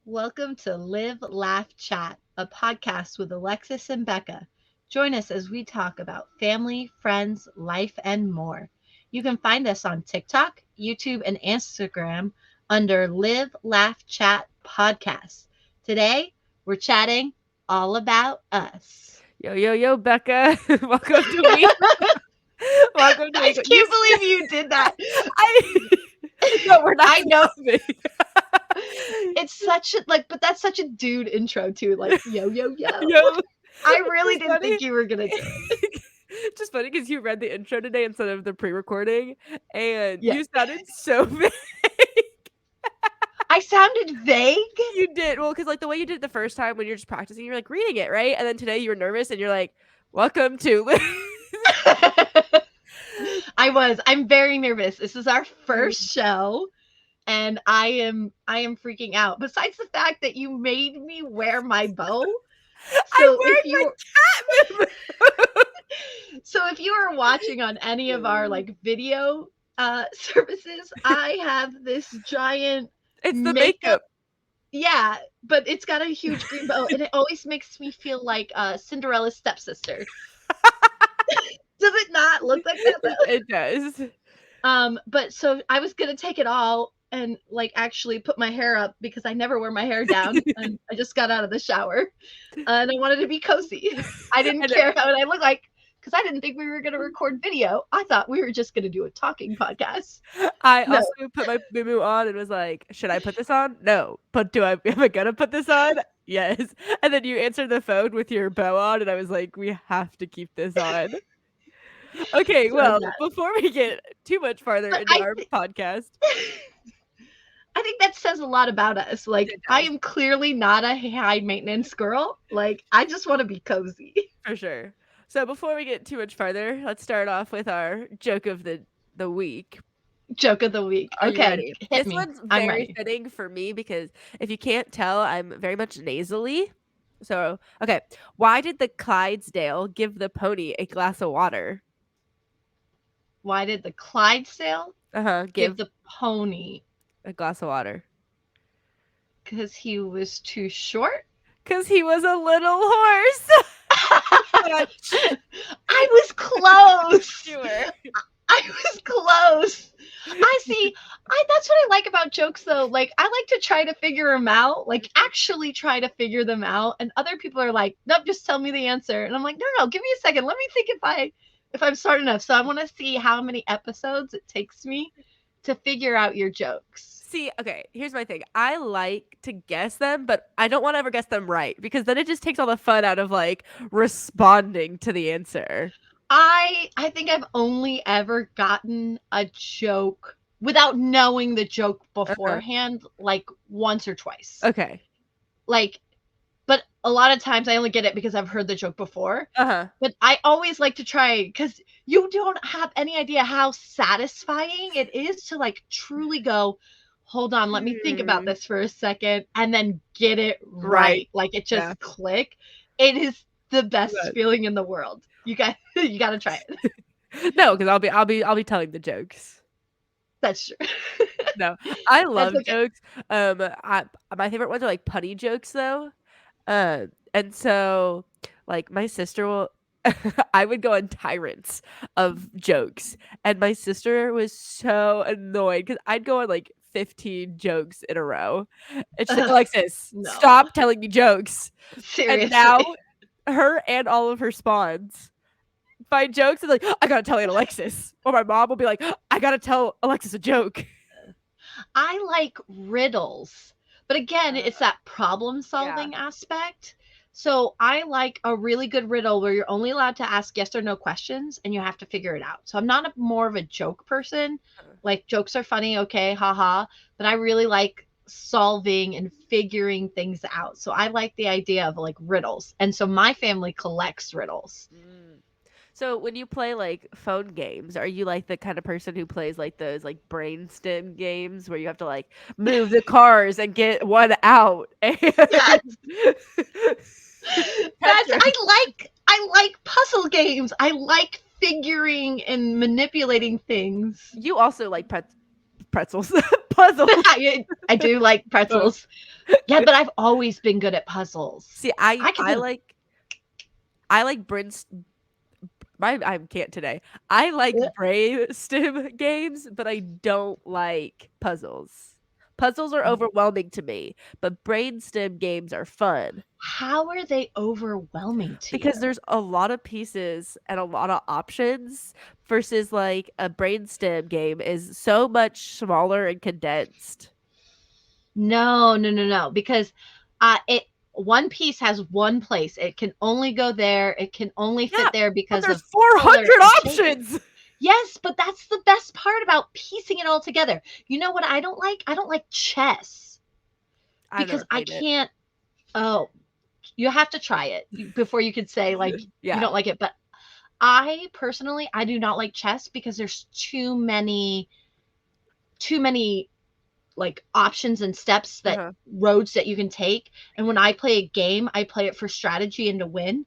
Welcome to Live, Laugh, Chat, a podcast with Alexis and Becca. Join us as we talk about family, friends, life, and more. You can find us on TikTok, YouTube, and Instagram under Live, Laugh, Chat Podcast. Today, we're chatting all about us. Yo, yo, yo, Becca. Welcome to week. Welcome to I week. can't believe you did that. I no, we're not I know laughing. it's such a but that's such a dude intro too. Like yo yo yo. Yo, I it's really just didn't funny. think you were gonna do it. It's just funny because you read the intro today instead of the pre-recording, and Yeah. you sounded so vague. I sounded vague. You did well because like the way you did it the first time when you're just practicing, you're like reading it right, and then today you were nervous and you're like, "Welcome to." I'm very nervous. This is our first show and I am freaking out. Besides the fact that you made me wear my bow. I'm So if wearing my you cat member. so if you are watching on any of our like video services, I have this giant It's the makeup. makeup. Yeah, but it's got a huge green bow and it always makes me feel like Cinderella's stepsister. Does it not look like that though? It does. But so I was gonna take it all and like actually put my hair up because I never wear my hair down and I just got out of the shower and I wanted to be cozy. I didn't care how I looked like because I didn't think we were gonna record video. I thought we were just gonna do a talking podcast. I No. also put my moo on and was like, "Should I put this on? No. But am I gonna put this on? Yes." And then you answered the phone with your bow on, and I was like, "We have to keep this on." Okay, So well, that before we get too much farther but into our podcast, I think that says a lot about us. Like it I does am clearly not a high maintenance girl. Like I just want to be cozy. for sure. So before we get too much farther, let's start off with our joke of the week. Joke of the week. Are you Okay, ready? hit This me. one's I'm very ready. fitting for me because if you can't tell, I'm very much nasally. So, okay. Why did the Clydesdale give the pony a glass of water? Why did the Clydesdale give Give the pony a glass of water. because he was too short? Because he was a little horse. I was close. You were. I was close. I see. That's what I like about jokes though. Like I like to try to figure them out, like actually try to figure them out. And other people are like, nope, just tell me the answer. And I'm like, no, give me a second. Let me think if I'm smart enough. So I want to see how many episodes it takes me to figure out your jokes. See, okay, here's my thing. I like to guess them, but I don't want to ever guess them right because then it just takes all the fun out of like responding to the answer. I think I've only ever gotten a joke without knowing the joke Uh-huh. beforehand, like once or twice. Okay. Like, but a lot of times I only get it because I've heard the joke before. Uh-huh. But I always like to try because you don't have any idea how satisfying it is to like truly go, hold on, let me think about Hmm. this for a second and then get it Right. right. Like it Yeah. just click. It is the best But- feeling in the world. You got you got to try it. No, because I'll be telling the jokes. That's true. No, I That's love okay. jokes. My favorite ones are like punny jokes though. And so like my sister will I would go on tyrants of jokes, and my sister was so annoyed because I'd go on like 15 jokes in a row. And she's like, Ugh, Alexis, no. stop telling me jokes. And now Seriously. her and all of her spawns find jokes and like, I gotta tell Aunt Alexis. Or my mom will be like, I gotta tell Alexis a joke. I like riddles. But again, it's that problem Yeah. solving aspect. So I like a really good riddle where you're only allowed to ask yes or no questions and you have to figure it out. So I'm not more of a joke person. Like jokes are funny, okay, haha. But I really like solving and figuring things out. So I like the idea of like riddles. And so my family collects riddles. Mm. So when you play like phone games, are you like the kind of person who plays like those like brainstem games where you have to like move the cars and get one out? And Yes. That's your- I like puzzle games. I like figuring and manipulating things. you also like pretzels puzzles. I I do like Uh, pretzels. Yeah, but I've always been good at puzzles. See, I I could I do like I like Brins I can't today. I like it. brainstem games, but I don't like puzzles. Puzzles are overwhelming to me, but brainstem games are fun How are they overwhelming to because you? there's a lot of pieces and a lot of options versus like a brainstem game is so much smaller and condensed. No, no, no, no, because it one piece has one place. It can only go there. It can only Yeah, fit there but because there's of color 400 and shape. options. Yes, but that's the best part about piecing it all together. You know what I don't like? I don't like chess I've because never I played it. can't. Oh, you have to try it before you could say like you Yeah. don't like it. But I personally, I do not like chess because there's too many like options and steps that Uh-huh. roads that you can take. And when I play a game, I play it for strategy and to win.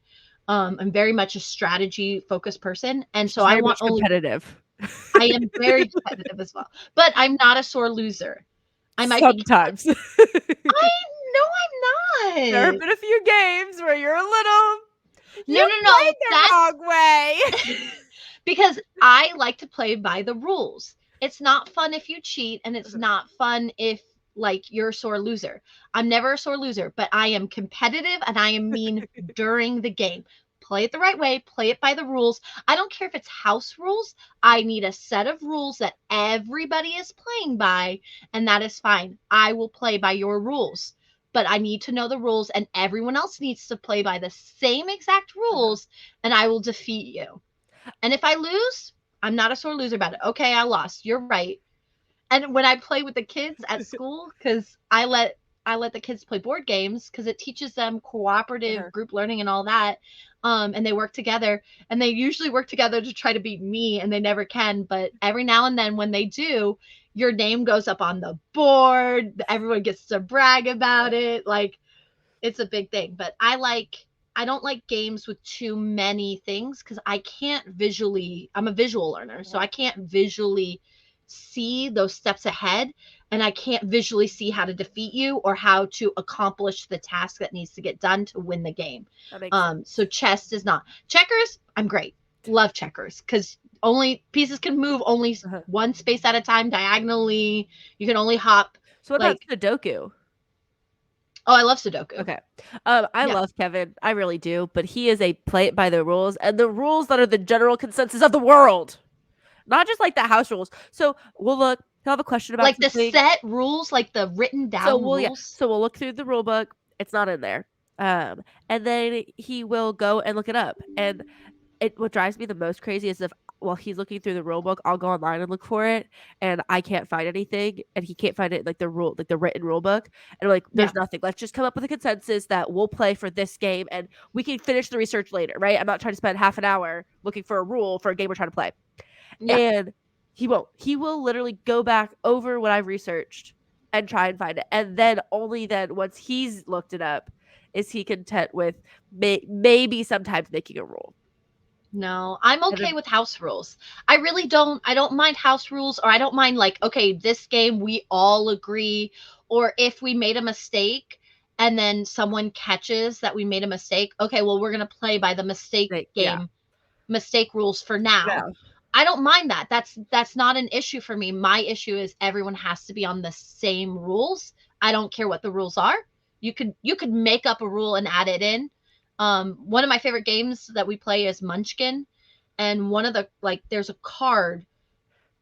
I'm very much a strategy focused person, and so She's I very want much only. competitive. I am very competitive as well, but I'm not a sore loser. I might be. Sometimes. I no, There I'm have not. been a few games where you're a little No, you no, no. played the That's wrong way. because I like to play by the rules. It's not fun if you cheat, and it's not fun if like you're a sore loser. I'm never a sore loser, but I am competitive and I am mean during the game. Play it the right way, play it by the rules. I don't care if it's house rules. I need a set of rules that everybody is playing by, and that is fine. I will play by your rules. But I need to know the rules, and everyone else needs to play by the same exact Uh-huh. rules, and I will defeat you. And if I lose, I'm not a sore loser about it. Okay, I lost. You're right. And when I play with the kids at school, because I let the kids play board games because it teaches them cooperative Uh-huh. group learning and all that. And they work together, and they usually work together to try to beat me, and they never can. But every now and then, when they do, your name goes up on the board. Everyone gets to brag about it. Like it's a big thing. But I don't like games with too many things because I can't visually. I'm a visual learner, so Uh-huh. I can't visually see those steps ahead, and I can't visually see how to defeat you or how to accomplish the task that needs to get done to win the game. That makes So sense. chess is not. Checkers, I'm great. Love checkers because only pieces can move only Uh-huh. one space at a time diagonally. You can only hop So what about like. Sudoku? Oh, I love Sudoku. Okay. I Yeah. love Kevin. I really do, but he is a play it by the rules and the rules that are the general consensus of the world. Not just like the house rules. So we'll look. He'll have a question about Like the something. set rules, like the written So down we'll yeah. rules. So we'll look through the rule book. It's not in there. And then he will go and look it up. And what drives me the most crazy is if while he's looking through the rule book, I'll go online and look for it, and I can't find anything, and he can't find it in, like the written rule book, and I'm like, Yeah. there's nothing. Let's just come up with a consensus that we'll play for this game, and we can finish the research later, right? I'm not trying to spend half an hour looking for a rule for a game we're trying to play. Yeah. And he won't. He will literally go back over what I've researched and try and find it. And then only then, once he's looked it up, is he content with maybe sometimes making a rule. No, I'm And okay then, with house rules. I don't mind house rules, or I don't mind like, okay, this game we all agree, or if we made a mistake and then someone catches that we made a mistake, okay, well, we're going to play by the like, yeah, mistake rules for now. yeah, I don't mind that. That's not an issue for me. My issue is everyone has to be on the same rules. I don't care what the rules are. You could make up a rule and add it in. One of my favorite games that we play is Munchkin, and one of the like there's a card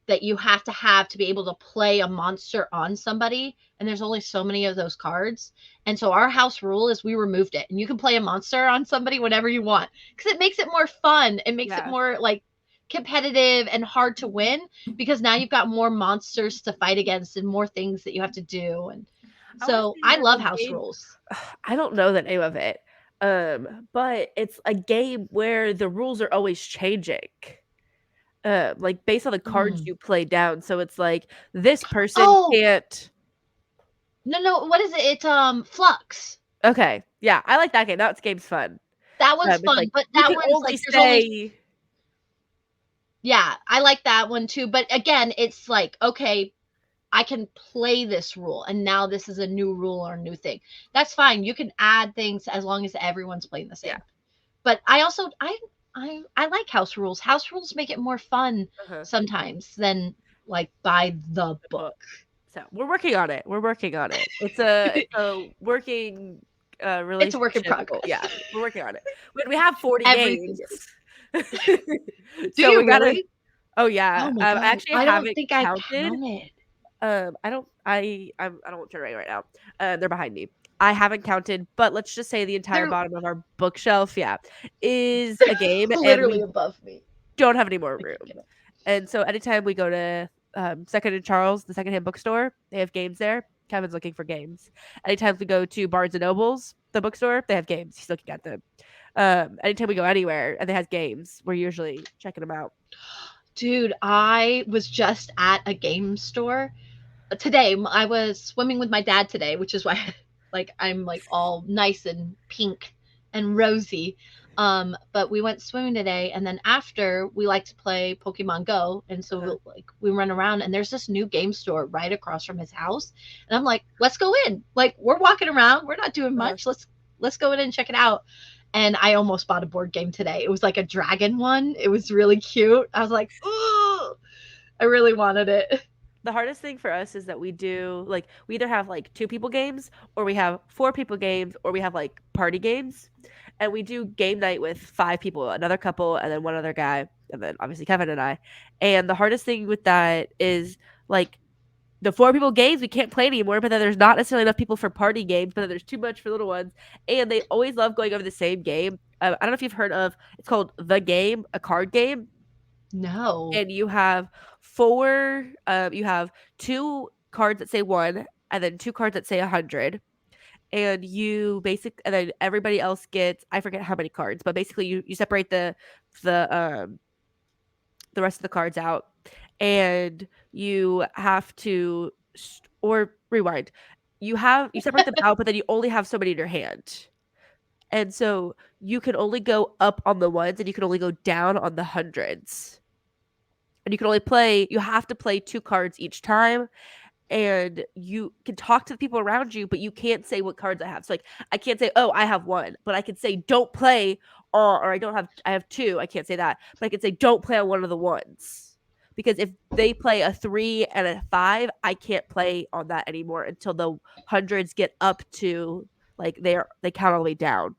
that you have to be able to play a monster on somebody, and there's only so many of those cards. And so our house rule is we removed it, and you can play a monster on somebody whenever you want because it makes it more fun. It makes it yeah. more like competitive and hard to win because now you've got more monsters to fight against and more things that you have to do. And I want to so say I there's love a house game. rules. I don't know the name of it, but it's a game where the rules are always changing. Like based on the cards Mm. you play down. So it's like this person Oh, can't. no, no, what is it? It's Flux. Okay, yeah, I like that game. That game's fun. That one's It's fun, like but you that can one's only like there's only. say Yeah, I like that one too. But again, it's like, okay, I can play this rule and now this is a new rule or a new thing. That's fine. You can add things as long as everyone's playing the Yeah. same. But I also I like house rules. House rules make it more fun Uh-huh. sometimes than like by the The book. book. So, we're working on it. We're working on it. It's a working, It's a work in relationship goal. progress. Yeah, we're working on it. We have 40 Everything games. is. Do So, you we gotta really? oh, yeah. Oh my I god. actually I don't haven't think I counted. counted. I don't turn right now. They're behind me. I haven't counted, but let's just say the entire They're bottom of our bookshelf, yeah, is a game, and literally we above me. don't have any more I can't room. get up. And so anytime we go to, Second and Charles, the secondhand bookstore, they have games there. Kevin's looking for games. Anytime we go to Barnes& and Nobles, the bookstore, they have games. He's looking at them. Anytime we go anywhere and they have games, we're usually checking them out. Dude, I was just at a game store today. I was swimming with my dad today, which is why like I'm like all nice and pink and rosy. But we went swimming today, and then after we like to play Pokemon Go, and so Uh-huh. we run around, and there's this new game store right across from his house, and I'm like, let's go in. Like we're walking around, we're not doing Uh-huh. much. Let's go in and check it out. And I almost bought a board game today. It was like a dragon one. It was really cute. I was like, ooh, I really wanted it. The hardest thing for us is that we either have like two people games, or we have four people games, or we have like party games. And we do game night with five people, another couple, and then one other guy, and then obviously Kevin and I. And the hardest thing with that is like the four people games we can't play anymore, but then there's not necessarily enough people for party games, but then there's too much for little ones. And they always love going over the same game. I don't know if you've heard of, it's called The Game, a card game. No. And you have two cards that say one, and then two cards that say 100. And then everybody else gets, I forget how many cards, but basically you separate the um the rest of the cards out, and you have to or rewind. You separate them out, but then you only have so many in your hand. And so you can only go up on the ones, and you can only go down on the hundreds. And you have to play two cards each time, and you can talk to the people around you, but you can't say what cards I have. So like I can't say, "Oh, I have one," but I can say, "Don't play," or I have two. I can't say that, but I can say, "Don't play on one of the ones." Because if they play a 3 and a 5, I can't play on that anymore until the hundreds get up to like they count all the way down.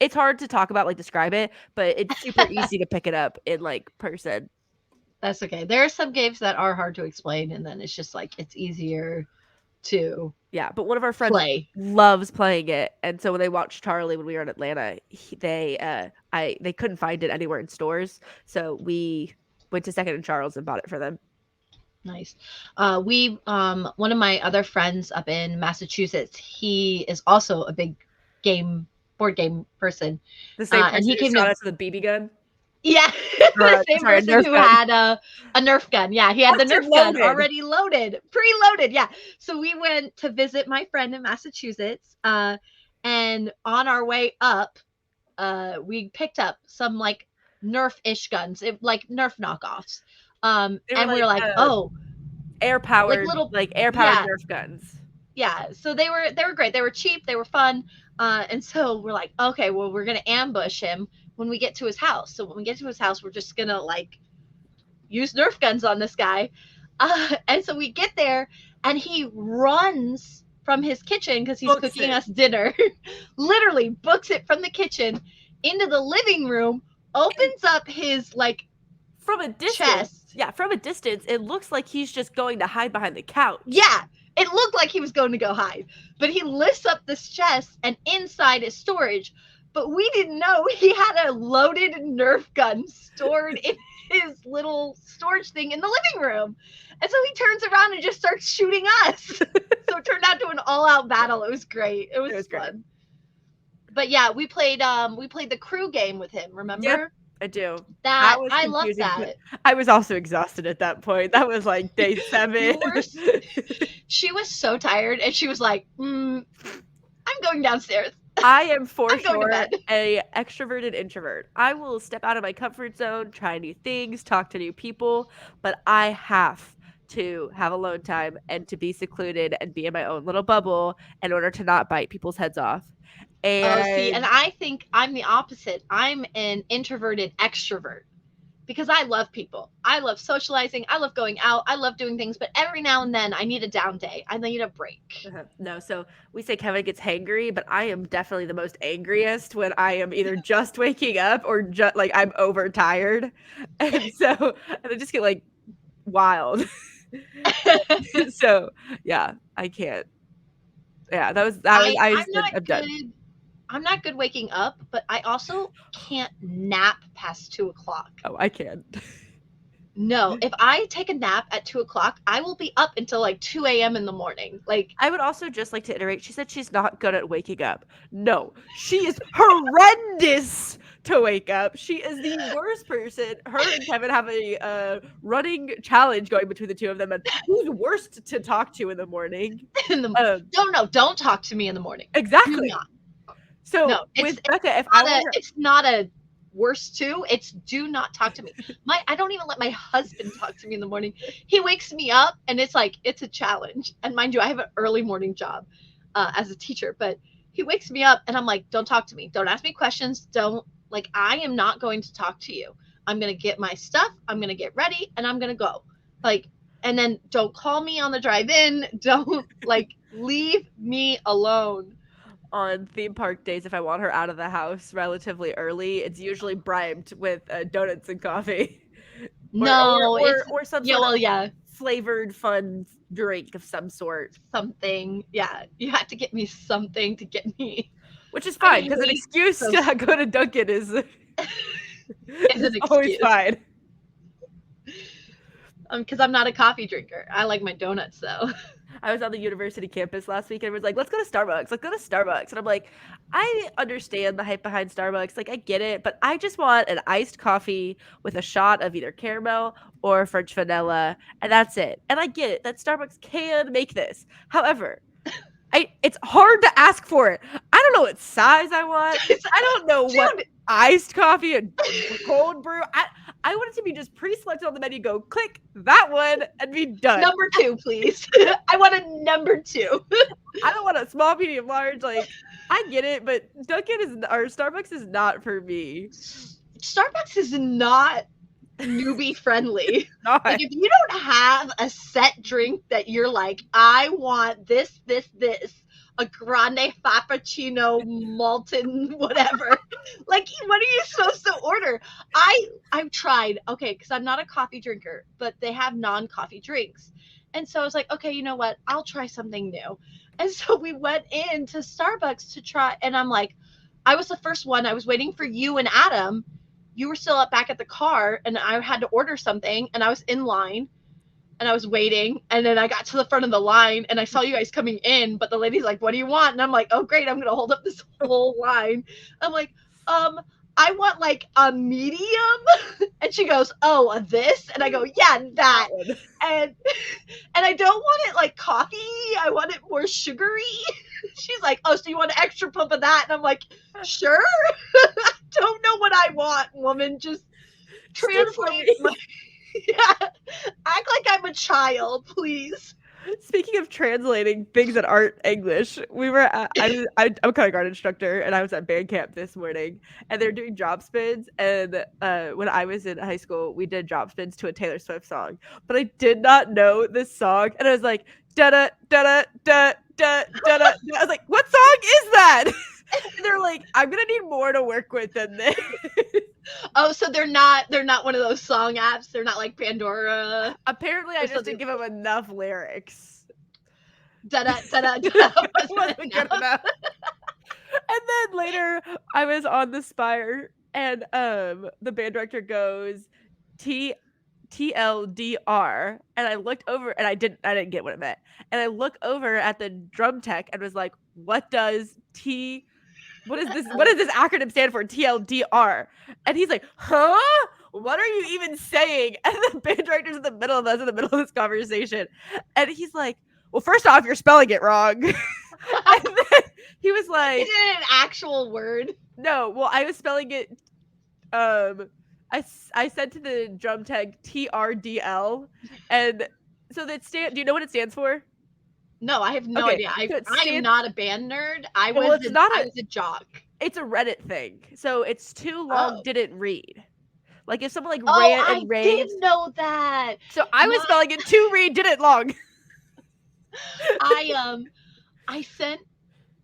It's hard to talk about, like describe it, but it's super easy to pick it up in like person. That's okay. There are some games that are hard to explain, and then it's just like it's easier to Yeah, but one of our friends play. loves playing it, and so when they watched Charlie when we were in Atlanta, they couldn't find it anywhere in stores, so we went to Second and Charles and bought it for them. Nice. We one of my other friends up in Massachusetts, he is also a big game board game person. The same And person he who came shot to us with a BB gun, yeah, or the same sorry, a person Nerf who gun, had a Nerf gun. Yeah, he had the locked and Nerf gun loaded. already loaded, preloaded. Yeah. So we went to visit my friend in Massachusetts. And on our way up, we picked up some like Nerf-ish guns, like Nerf knockoffs. They were And we were like, oh, like little, air powered yeah, Nerf guns. yeah. So they were great. They were cheap. They were fun. And so we're like, okay, well, we're gonna ambush him when we get to his house. So when we get to his house, we're just gonna like use Nerf guns on this guy. And so we get there, and he runs from his kitchen because he's Books cooking it us dinner. Literally books it from the kitchen into the living room, and opens up his like from a distance. chest. Yeah, from a distance, it looks like he's just going to hide behind the couch. Yeah, it looked like he was going to go hide, but he lifts up this chest, and inside is storage. But we didn't know he had a loaded Nerf gun stored in his little storage thing in the living room. And so he turns around and just starts shooting us. So it turned out to an all-out battle. It was great. It It was was great. fun. But yeah, we played the crew game with him, Yep, remember? I do. That That was I love confusing, but that. I was also exhausted at that point. That was like day 7. You were she was so tired, and she was like, I'm going downstairs. I am for I'm going to sure bed. a extroverted introvert. I will step out of my comfort zone, try new things, talk to new people, but I have to have alone time and to be secluded and be in my own little bubble in order to not bite people's heads off. Oh, see, and And I think I'm the opposite. I'm an introverted extrovert because I love people. I love socializing. I love going out. I love doing things, but every now and then I need a down day. I need a break. no, so we say Kevin gets hangry, but I am definitely the most angriest when I am either just waking up or just like I'm overtired. And so, and I just get like wild. So, yeah, I can't. Yeah, I'm said not I'm done. good. I'm not good waking up, but I also can't nap past 2 o'clock. Oh, I can. No, if I take a nap at 2 o'clock, I will be up until like 2 a.m. in the morning. Like, I would also just like to iterate. She said she's not good at waking up. No, she is horrendous to wake up. She is the worst person. Her and Kevin have a running challenge going between the two of them, and who's worst to talk to in the morning. in the Um, no, don't talk to me in the morning. Do exactly. not. So No, with Becca, if I want her, it's not a worse too. It's do not talk to me. I don't even let my husband talk to me in the morning. He wakes me up and it's like it's a challenge. And mind you, I have an early morning job as a teacher, but he wakes me up and I'm like, don't talk to me. Don't ask me questions. Don't like I am not going to talk to you. I'm gonna get my stuff. I'm gonna get ready and I'm gonna go. Like and then don't call me on the drive in. Don't like leave me alone. on theme park days, if I want her out of the house relatively early, it's usually bribed with donuts and coffee, or No, it's or some yeah, sort well, of yeah, flavored fun drink of some sort, something. Yeah, you had to get me something to get me. which is I fine because an hate excuse those to go to Dunkin' is is an always excuse. fine. Because I'm not a coffee drinker. I like my donuts though. I was on the university campus last week and was like, let's go to Starbucks. Let's go to Starbucks. And I'm like, I understand the hype behind Starbucks. Like, I get it, but I just want an iced coffee with a shot of either caramel or French vanilla. And that's it. And I get it that Starbucks can make this. However, it's hard to ask for it. I don't know what size I want. I don't know what Dude, iced coffee and cold brew. I want it to be just pre-selected on the menu. Go click that one and be done. number two, please. I want a number two. I don't want a small, medium, large. Like I get it, but Dunkin' is or Starbucks is not for me. Starbucks is not newbie friendly. Not. Like if you don't have a set drink that you're like, I want this, a grande frappuccino malted whatever. Like what are you supposed to order? I've tried, okay, because I'm not a coffee drinker, but they have non-coffee drinks. And so I was like, okay, you know what? I'll try something new. And so we went into Starbucks to try, and I'm like, I was the first one. I was waiting for you and Adam. You were still up back at the car, and I had to order something, and I was in line, and I was waiting, and then I got to the front of the line, and I saw you guys coming in, but the lady's like, "What do you want?" And I'm like, "Oh, great, I'm gonna hold up this whole line." I'm like, I want like a medium," and she goes, "Oh, a this," and I go, "Yeah, that," and and I don't want it like coffee. I want it more sugary. She's like, "Oh, so you want an extra pump of that?" And I'm like, "Sure." I don't know what I want, woman. Just Just do it for translate me. my yeah. Act like I'm a child, please. Speaking of translating things that aren't English, we were at, I'm a kindergarten instructor, and I was at band camp this morning, and they're doing job spins. And when I was in high school, we did job spins to a Taylor Swift song, but I did not know this song, and I was like, da da da da da da da da. I was like, what song is that? And they're like, I'm gonna need more to work with than this. Oh, so they're not one of those song apps. They're not like Pandora Apparently, I or just something. didn't give them enough lyrics. Da da da da da. It wasn't good enough. And then later I was on the Spire and the band director goes T TLDR, and I looked over and I didn't get what it meant. And I look over at the drum tech and was like, "What does T what is this? What does this acronym stand for? TLDR?" And he's like, "Huh? What are you even saying?" And the band director's in the middle of us in the middle of this conversation. And he's like, "Well, first off, you're spelling it wrong." And then he was Is like, it an actual word? "No, well, I was spelling it I said to the drum tech TRDL, and So that do you know what it stands for? No, I have no Okay, idea. so it I am stands. not a band nerd. Well, it's not I a. was a jock. It's a Reddit thing. So it's too long, Oh. didn't read. Like if someone like Oh, rant I and did raves. know that. So I was My spelling it to read, didn't long. I I sent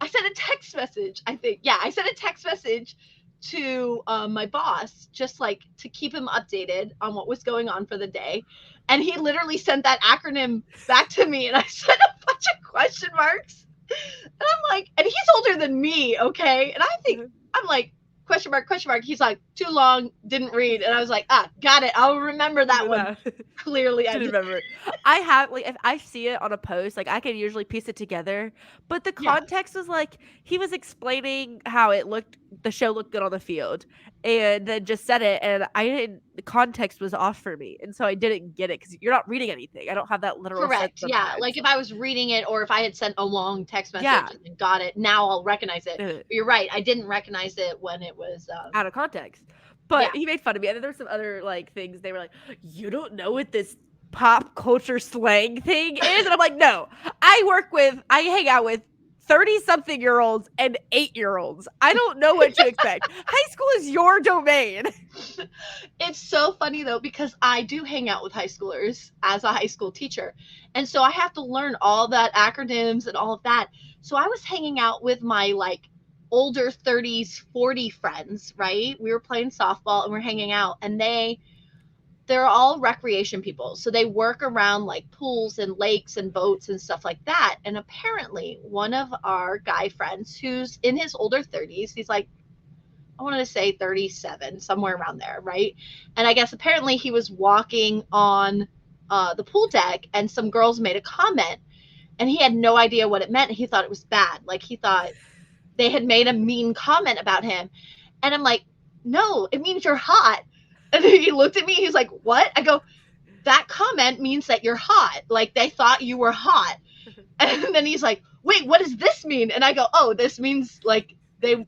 a text message, I think. Yeah, I sent a text message to my boss, just like to keep him updated on what was going on for the day. And he literally sent that acronym back to me, and I sent a bunch of question marks. And I'm like, and he's older than me, okay? And I think, I'm like, question mark, question mark. He's like, too long, didn't read. And I was like, got it. I'll remember that one. Clearly, I Didn't just, remember. I have like if I see it on a post, like I can usually piece it together. But the yeah. context was like he was explaining how the show looked good on the field, and then just said it, and I didn't. The context was off for me, and so I didn't get it because you're not reading anything. I don't have that literal sense Correct. Yeah. sometimes. Like if I was reading it or if I had sent a long text message Yeah, and then got it, now I'll recognize it. uh, But you're right. I didn't recognize it when it was, out of context. yeah. But he made fun of me, and then there were some other like things. They were like, "You don't know what this pop culture slang thing is," and I'm like, "No, I hang out with 30-something-year-olds and 8-year-olds. I don't know what to expect. High school is your domain." It's so funny though, because I do hang out with high schoolers as a high school teacher. And so I have to learn all that acronyms and all of that. So I was hanging out with my like older 30s, 40 friends, right? We were playing softball and we're hanging out, and they're all recreation people. So they work around like pools and lakes and boats and stuff like that. And apparently, one of our guy friends who's in his older 30s, he's like, I wanted to say 37, somewhere around there, right? And I guess apparently he was walking on the pool deck, and some girls made a comment, and he had no idea what it meant. He thought it was bad. Like he thought they had made a mean comment about him. And I'm like, no, it means you're hot. And he looked at me. He's like, what? I go, that comment means that you're hot. Like they thought you were hot. And then he's like, wait, what does this mean? And I go, oh, this means like they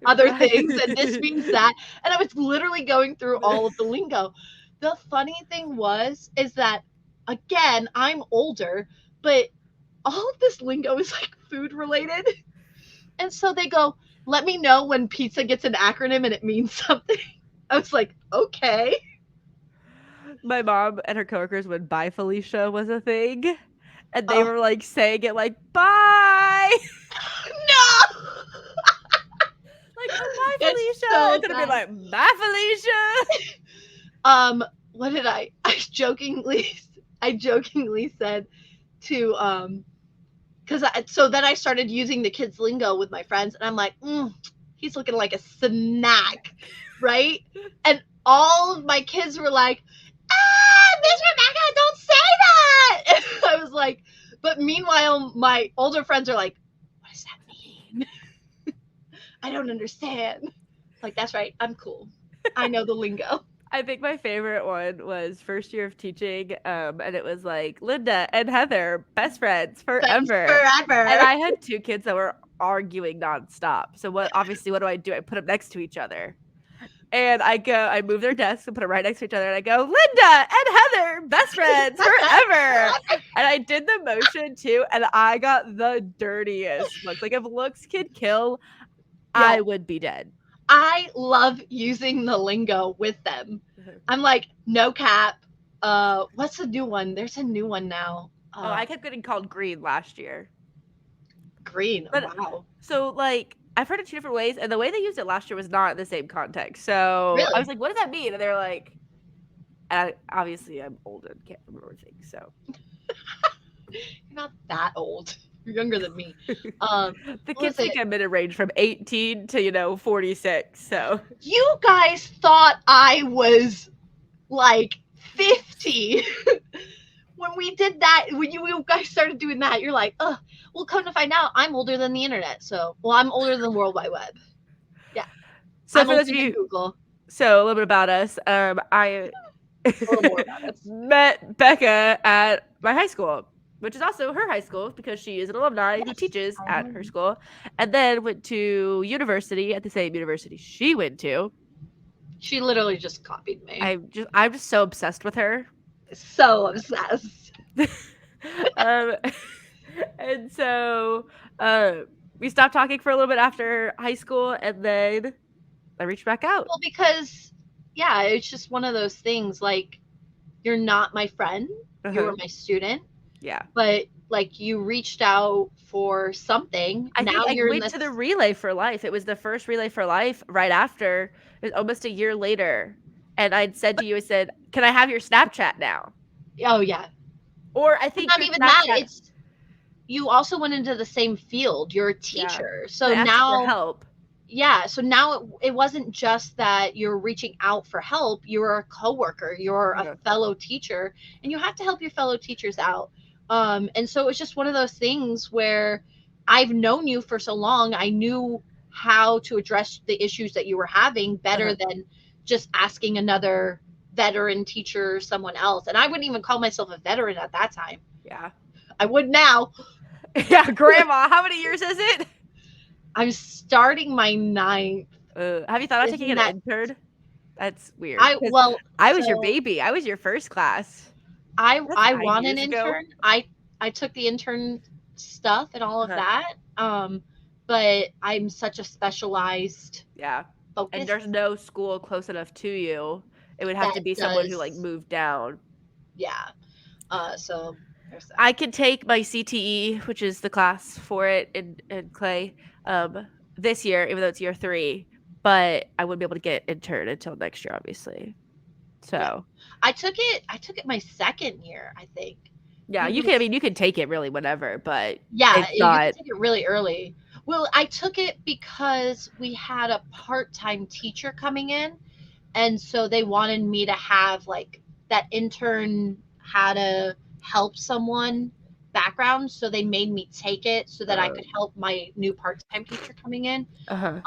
other things, and this means that. And I was literally going through all of the lingo. The funny thing is that, again, I'm older, but all of this lingo is like food related. And so they go, let me know when pizza gets an acronym and it means something. I was like, okay. My mom and her coworkers when "Bye Felicia" was a thing, and they Oh, were like saying it like "Bye." no. Like, "Oh, bye, It's Felicia," so instead of being bad. like, "Bye, Felicia." What did I jokingly said to, because so then I started using the kids lingo with my friends, and I'm like, he's looking like a snack, right? And all of my kids were like, Miss Rebecca, don't say that. And I was like, but meanwhile, my older friends are like, what does that mean? I don't understand. Like, that's right, I'm cool. I know the lingo. I think my favorite one was first year of teaching, and it was like Linda and Heather, best friends Friends forever. And forever. I had 2 kids that were arguing nonstop. So what do I do? I put them next to each other. And I move their desks and put them right next to each other, and I go, Linda and Heather, best friends forever. And I did the motion too, and I got the dirtiest looks. Like if looks could kill, Yeah, I would be dead. I love using the lingo with them. I'm like, no cap. What's the new one? There's a new one now. Oh, I kept getting called green last year. Green. But Wow. so like I've heard it 2 different ways, and the way they used it last year was not in the same context. So I was Really? like, "What does that mean?" And they're like, obviously I'm old and can't remember things. So You're not that old. You're younger than me. the What was kids think it? I'm in a range from 18 to 46. So You guys thought I was like 50 when we did that. When you guys started doing that, you're like, oh, well, come to find out, I'm older than the internet. So, well, I'm older than the World Wide Web. Yeah, so I'm for older those of than you, Google. so a little bit about us. I A little more about us. met Becca at my high school, which is also her high school because she is an alumni who Yes. teaches at her school, and then went to university at the same university she went to. She literally just copied me. I'm just so obsessed with her. So obsessed. um, and so we stopped talking for a little bit after high school, and then I reached back out. Well, because yeah, it's just one of those things. Like, you're not my friend, you were Uh-huh. my student, Yeah. but like you reached out for something. I think Now I you're in went to the this. Relay for Life. It was the first Relay for Life right after. It was almost a year later. And I'd said to you, I said, "Can I have your Snapchat now?" Oh yeah, Or I but think not your even that. Snapchat. It's you also went into the same field. You're a Yeah. teacher, So so I asked you for now help. yeah, so now it wasn't just that you're reaching out for help, you're a coworker, you're a Uh-huh. fellow teacher, and you have to help your fellow teachers out. And so it was just one of those things where I've known you for so long, I knew how to address the issues that you were having better Uh-huh. than just asking another veteran teacher or someone else. And I wouldn't even call myself a veteran at that time. Yeah. I would now. Yeah, grandma. How many years is it? I'm starting my ninth. Have you thought about taking Isn't an that intern? That's weird I because well, I was your so baby. I was your first class. That's I 9 want an years ago. intern. I took the intern stuff and all of Uh-huh. that. But I'm such a specialized Yeah. And focus there's no school close enough to you. It would have that to be someone who, like, does moved down. yeah. So there's that. I could take my CTE, which is the class for it in Clay, this year, even though it's year 3, but I wouldn't be able to get intern until next year, obviously. Yeah. So, I took it my second year, I think. yeah, Maybe you can I this mean, you can take it really whenever, but yeah, it's you can not. take it really early. Well, I took it because we had a part-time teacher coming in, and so they wanted me to have like that intern how to help someone background, so they made me take it so that I uh could help my new part-time teacher coming in. Uh-huh.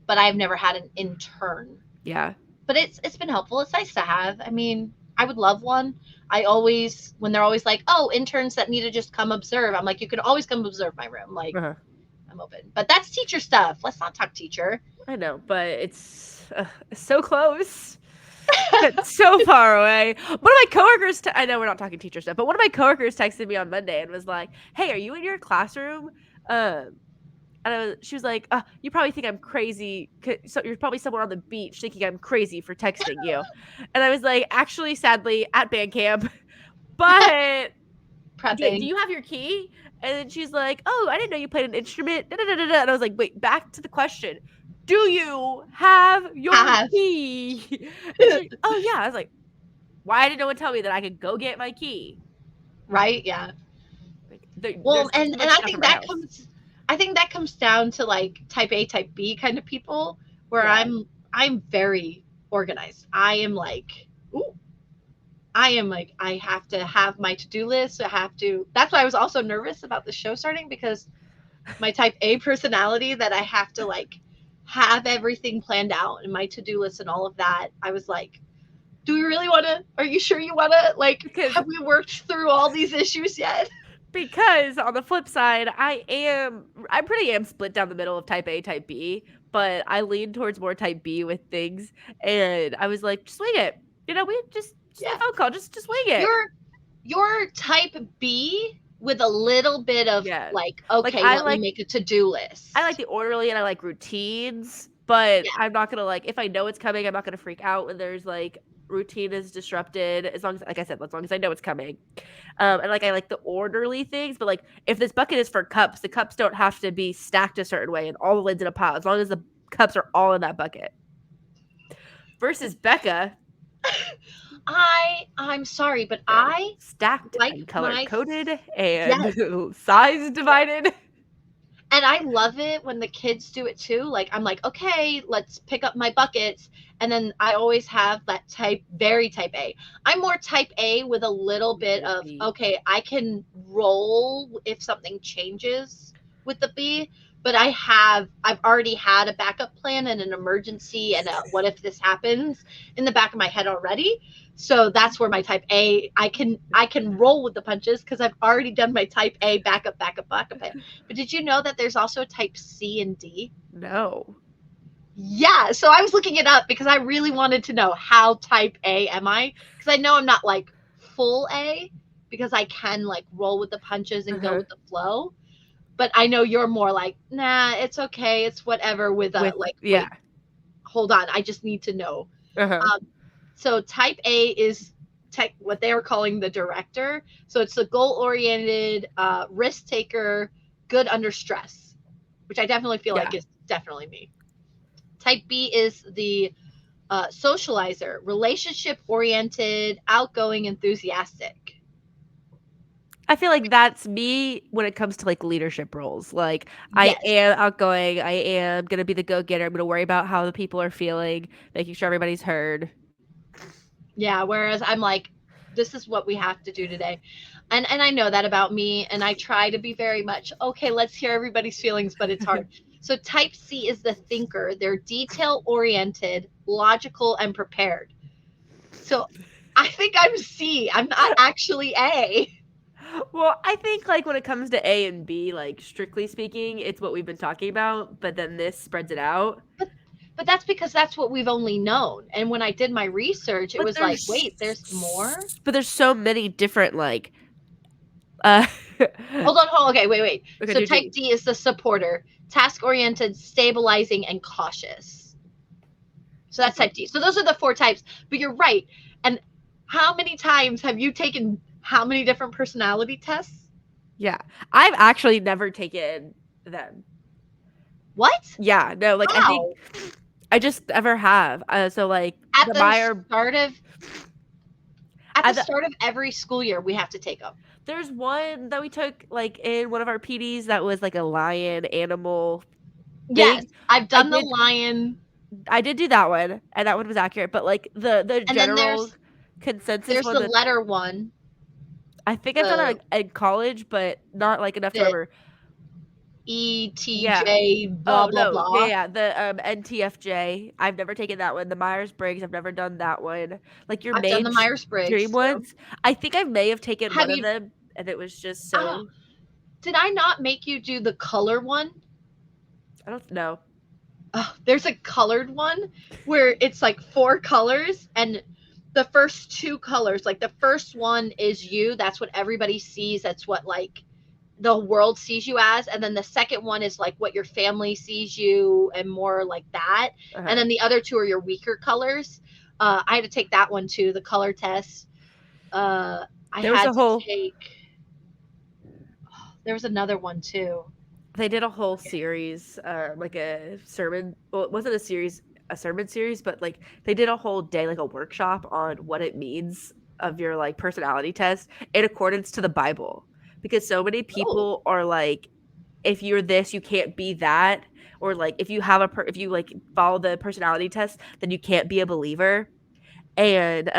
But I've never had an intern, Yeah. but it's been helpful. It's nice to have. I mean, I would love one. I always when they're always like, oh, interns that need to just come observe, I'm like, you can always come observe my room, like Uh-huh. I'm open. But that's teacher stuff. Let's not talk teacher. I know, but it's so close. It's so far away. One of my coworkers, I know we're not talking teacher stuff, but one of my coworkers texted me on Monday and was like, "Hey, are you in your classroom?" And she was like, "You probably think I'm crazy. So you're probably somewhere on the beach thinking I'm crazy for texting you." And I was like, "Actually, sadly, at band camp, but do Prepping. you have your key?" And then she's like, "Oh, I didn't know you played an instrument." Da, da, da, da, da. And I was like, "Wait, back to the question. Do you have your Have. key?" And she's like, "Oh yeah." I was like, "Why did no one tell me that I could go get my key?" Right? Yeah. Like, Well, there's just too and much stuff in my house. I think that comes down to like type A, type B kind of people where Yeah. I'm very organized. I am like, ooh, I am like I have to have my to-do list. I have to That's why I was also nervous about the show starting because my type A personality that I have to like have everything planned out and my to-do list and all of that. I was like, do we really want to are you sure you want to like Because have we worked through all these issues yet? because on the flip side, I pretty am split down the middle of type A, type B, but I lean towards more type B with things. And I was like, just wing it. We just a Yeah. phone call, just wing it. You're you're type B with a little bit of Yeah. like, Like okay, let me make a to-do I like list. the orderly and I like routines, but Yeah, I'm not gonna like if I know it's coming, I'm not gonna freak out when there's like routine is disrupted as long as like I said, as long as I know it's coming. And like I like the orderly things, but like if this bucket is for cups, the cups don't have to be stacked a certain way and all the lids in a pile as long as the cups are all in that bucket. Versus Becca, I'm sorry, but they're I stacked like and color my coded yes, and size divided. and I love it when the kids do it too. Like I'm like, okay, let's pick up my buckets, and then I always have that very type A. I'm more type A with a little bit Type of B. okay, I can roll if something changes with the B. But I've already had a backup plan and an emergency and a what if this happens in the back of my head already. So that's where my type A, I can roll with the punches because I've already done my type A backup, backup, backup. But did you know that there's also type C and D? No. Yeah, so I was looking it up because I really wanted to know how type A am I because I know I'm not like full A, because I can like roll with the punches and go Uh-huh. with the flow. But I know you're more like, nah, it's okay, it's whatever. With a With like, yeah. wait, hold on, I just need to know. Uh-huh. Um, so type A is what they are calling the director. So it's the goal oriented, risk taker, good under stress, which I definitely feel Yeah. like is definitely me. Type B is the socializer, relationship oriented, outgoing, enthusiastic. I feel like that's me when it comes to, like, leadership roles, like, I Yes. am outgoing, I am gonna be the go-getter, I'm gonna worry about how the people are feeling, making sure everybody's heard. Yeah. Whereas I'm like, this is what we have to do today. And I know that about me. And I try to be very much, okay, let's hear everybody's feelings, but it's hard. So type C is the thinker. They're detail oriented, logical, and prepared. So I think I'm C. I'm not actually A. Well, I think, like, when it comes to A and B, like, strictly speaking, it's what we've been talking about, but then this spreads it out. But but that's because that's what we've only known. And when I did my research, it But was like, wait, there's more? there's so many different, like, uh Hold on. Okay, wait. Okay, So do type D. D is the supporter, task oriented, stabilizing, and cautious. So that's Okay. type D. So those are the four types. But you're right. And how many times have you taken how many different personality tests? Yeah. I've actually never taken them. What? Yeah, no, like, I think How? I just never have. So, like, At the the Meyer start of at at the the start of every school year, we have to take them. there's one that we took, like, in one of our PDs that was, like, a lion animal Yes, thing. I've I done the did lion, I did do that one, and that one was accurate, but, like, the and then general consensus there's one the that letter one, I think I've done the it, like, in college, but not, like, enough to the remember. Yeah. ETJ blah Oh, blah no, blah. the, NTFJ, I've never taken that one. The Myers-Briggs, I've never done that one. Like, your I've done the Myers mainstream Briggs. So ones, I think I may have taken have one of you? them, and it was just Oh, so did I not make you do the color one? I don't know. Oh, there's a colored one where it's like four colors, and the first two colors, like the first one is you. That's what everybody sees. That's what like the world sees you as. And then the second one is like what your family sees you and more like that. And Uh-huh. then the other two are your weaker colors. I had to take that one too, the color test. I There was had a to whole take, there was another one too. They did a whole series, like a sermon. Well, it wasn't a sermon series, but like they did a whole day, like a workshop on what it means of your like personality test in accordance to the Bible. Because so many Oh, people are like, if you're this, you can't be that, or like if you have if you like follow the personality test, then you can't be a believer. And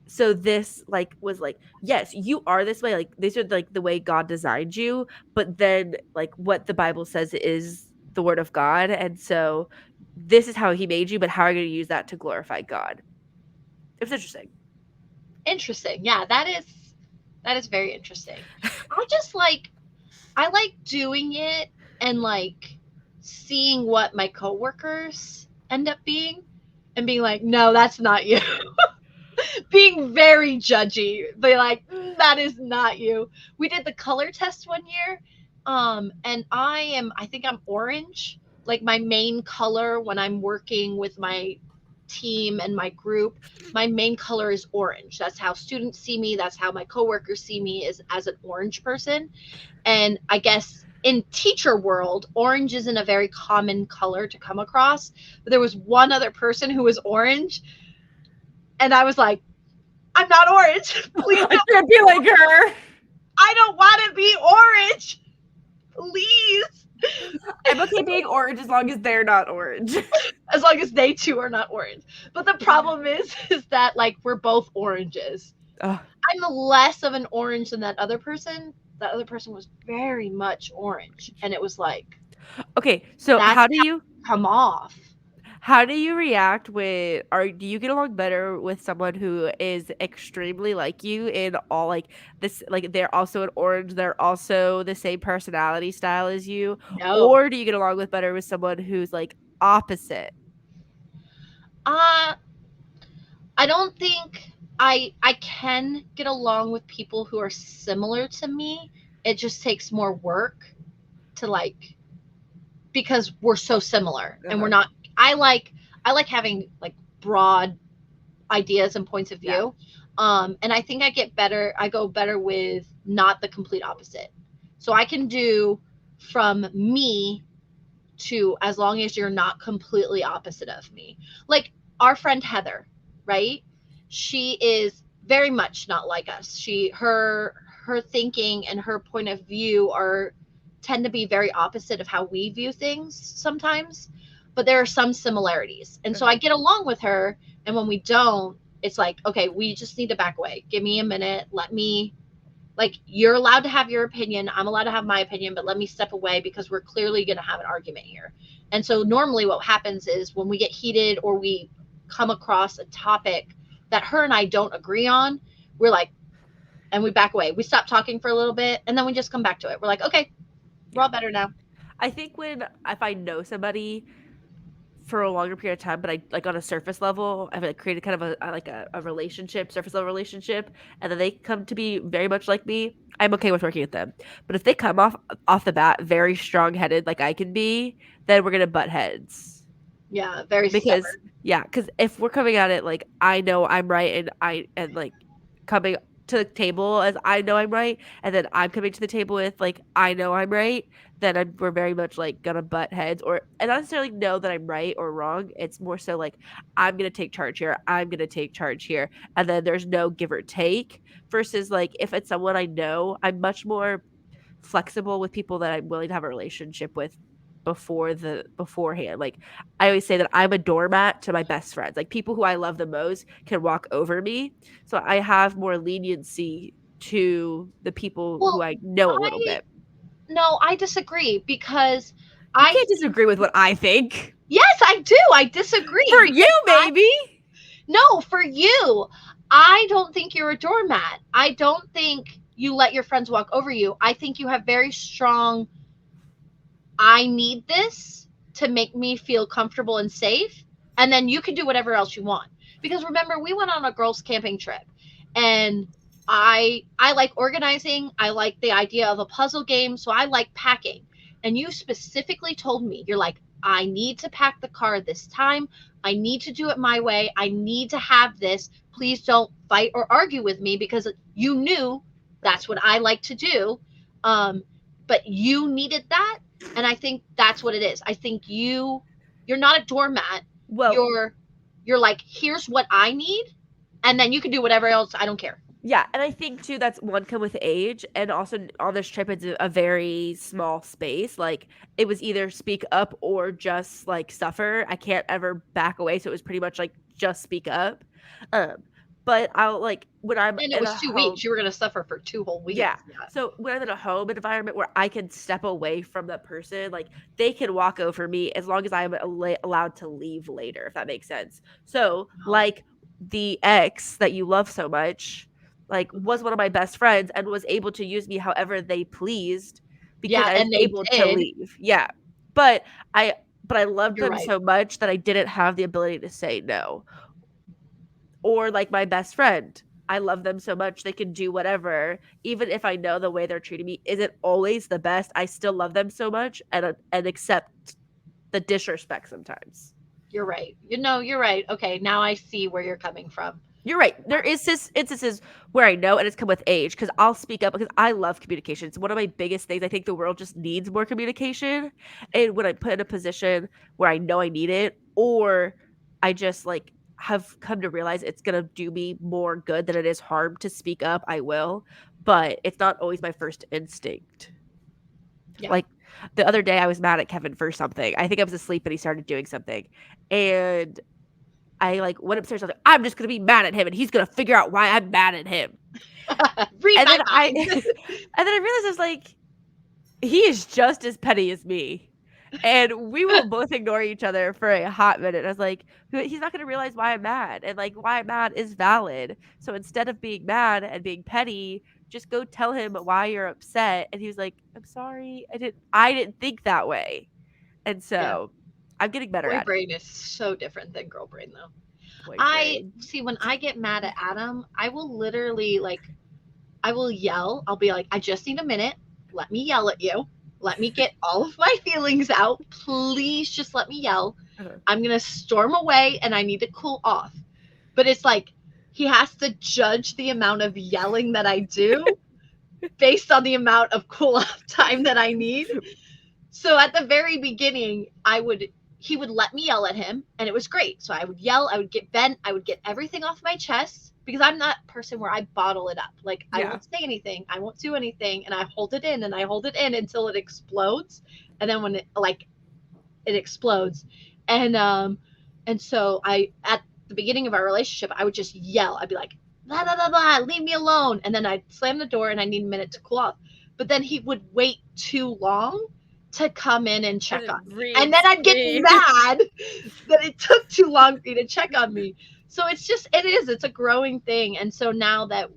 so this like was like, yes, you are this way, like these are like the way God designed you, but then like what the Bible says is the word of God, and so this is how he made you, but how are you going to use that to glorify God? It was interesting. interesting. Yeah, that is very interesting. I just like I like doing it and like seeing what my coworkers end up being and being like, no, that's not you. Being very judgy. Be like, that is not you. We did the color test one year. And I think I'm orange. Like my main color when I'm working with my team and my group, my main color is orange. That's how students see me. That's how my coworkers see me, is as an orange person. And I guess in teacher world, orange isn't a very common color to come across. But there was one other person who was orange, and I was like, I'm not orange. Please I don't. can't be like her. I don't want to be orange. Please. I'm okay being orange as long as they're not orange. As long as they too are not orange. But the problem is that like we're both oranges. Ugh. I'm less of an orange than that other person. That other person was very much orange. And it was like, Okay, so that's come off. how do you react with or do you get along better with someone who is extremely like you in all like this like they're also an orange, they're also the same personality style as you? No. Or do you get along with better with someone who's like opposite? Uh I don't think. I can get along with people who are similar to me. It just takes more work to like, because we're so similar and we're Uh-huh. not. I like I like having like broad ideas and points of Yeah. view. And I think I go better with not the complete opposite. So I can do from me to, as long as you're not completely opposite of me. Like our friend Heather, right? She is very much not like us. Her thinking and her point of view are tend to be very opposite of how we view things sometimes, but there are some similarities. And so I Uh-huh. get along with her, and when we don't, it's like, okay, we just need to back away. Give me a minute. Let me, like, you're allowed to have your opinion, I'm allowed to have my opinion, but let me step away because we're clearly going to have an argument here. And so normally what happens is when we get heated or we come across a topic that her and I don't agree on, we're like, and we back away, we stop talking for a little bit, and then we just come back to it. We're like, okay, we're Yeah. all better now. I think if I know somebody for a longer period of time, but I like on a surface level, I've like created kind of a relationship, surface level relationship, and then they come to be very much like me, I'm okay with working with them. But if they come off the bat very strong headed like I can be, then we're gonna butt heads. Yeah, very Because stubborn. yeah, because if we're coming at it like I know I'm right and like coming to the table as I know I'm right, and then I'm coming to the table with like I know I'm right, then we're very much like gonna butt heads or and not necessarily know that I'm right or wrong. It's more so like I'm gonna take charge here, I'm gonna take charge here, and then there's no give or take. Versus like if it's someone I know, I'm much more flexible with people that I'm willing to have a relationship with beforehand. Like I always say that I'm a doormat to my best friends. Like people who I love the most can walk over me. So I have more leniency to the people who Well, I know a little I bit. no, I disagree because You I can't think, disagree with what I think. yes, I do. I disagree For you, because maybe. no, for you. I don't think you're a doormat. I don't think you let your friends walk over you. I think you have very strong, I need this to make me feel comfortable and safe. And then you can do whatever else you want. Because remember, we went on a girls' camping trip, and I like organizing. I like the idea of a puzzle game. So I like packing. And you specifically told me, you're like, I need to pack the car this time. I need to do it my way. I need to have this. Please don't fight or argue with me, because you knew that's what I like to do. Um, but you needed that, and I think that's what it is. I think you're not a doormat. Well, You're like, here's what I need, and then you can do whatever else. I don't care. yeah, and I think too that's one come with age, and also on this trip it's a very small space. Like it was either speak up or just like suffer. I can't ever back away, so it was pretty much like just speak up. Um, but I'll like when I'm And it in was a 2 weeks. home, You were gonna suffer for 2 whole weeks. yeah. Yeah. So when I'm in a home environment where I can step away from that person, like they can walk over me as long as I'm allowed to leave later, if that makes sense. So, Oh. like the ex that you love so much, like was one of my best friends and was able to use me however they pleased because Yeah, I was and they able to did. leave. Yeah. But I but I loved You're them right. so much that I didn't have the ability to say no or like my best friend. I love them so much they can do whatever, even if I know the way they're treating me isn't always the best. I still love them so much and accept the disrespect sometimes. You're right. You're right. Okay, now I see where you're coming from. You're right. There is this instances where I know, and it's come with age because I'll speak up because I love communication. It's one of my biggest things. I think the world just needs more communication. And when I put in a position where I know I need it, or I just like have come to realize it's gonna do me more good than it is harm to speak up, I will. But it's not always my first instinct. Yeah. Like the other day, I was mad at Kevin for something. I think I was asleep and he started doing something, and I like went upstairs. I was like, I'm just gonna be mad at him, and he's gonna figure out why I'm mad at him. Read And my then I, mind. and then I realized I was like, he is just as petty as me, and we will both ignore each other for a hot minute. I was like, he's not gonna realize why I'm mad, and like why I'm mad is valid. So instead of being mad and being petty, just go tell him why you're upset. And he was like, I'm sorry, I didn't think that way. And Yeah. so I'm getting better Boy at it. brain is so different than girl brain, though. Point I grade. see when I get mad at Adam, I will literally like I will yell. I'll be like, I just need a minute. Let me yell at you. Let me get all of my feelings out. Please just let me yell. Uh-huh. I'm going to storm away and I need to cool off. But it's like he has to judge the amount of yelling that I do based on the amount of cool off time that I need. So at the very beginning, he would let me yell at him and it was great. So I would yell, I would get bent, I would get everything off my chest because I'm not a person where I bottle it up. Like I Yeah. won't say anything, I won't do anything, and I hold it in and I hold it in until it explodes. And then when it explodes. And so I at the beginning of our relationship, I would just yell. I'd be like, blah blah blah blah, leave me alone. And then I'd slam the door and I need a minute to cool off. But then he would wait too long to come in and check on me. And Breathe, then I'd get breathe. mad that it took too long for you to check on me. So it's a growing thing. And so now that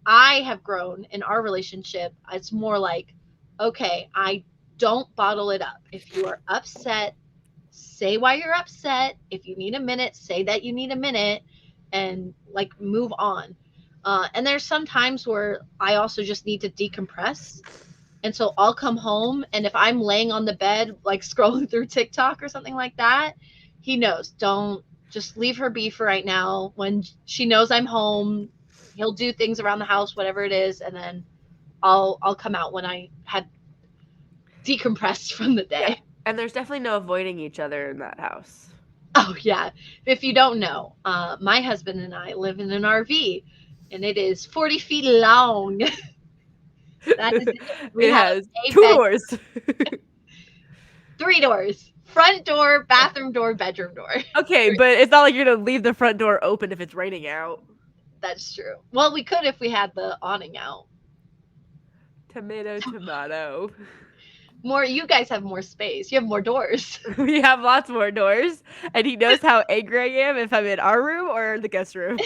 I have grown in our relationship, it's more like, okay, I don't bottle it up. If you are upset, say why you're upset. If you need a minute, say that you need a minute and like move on. And there's some times where I also just need to decompress. And so I'll come home, and if I'm laying on the bed, like scrolling through TikTok or something like that, he knows, don't just leave her be for right now. When she knows I'm home, he'll do things around the house, whatever it is, and then I'll come out when I had decompressed from the Yeah. day. And there's definitely no avoiding each other in that house. Oh yeah. If you don't know, my husband and I live in an RV, and it is 40 feet long. That is it. We It have has a two bed, doors. 3 doors: front door, bathroom door, bedroom door. Okay, but it's not like you're gonna leave the front door open if it's raining out. That's true. Well, we could if we had the awning out. Tomato, tomato. More, you guys have more space. You have more doors. We have lots more doors, and he knows how angry I am if I'm in our room or the guest room.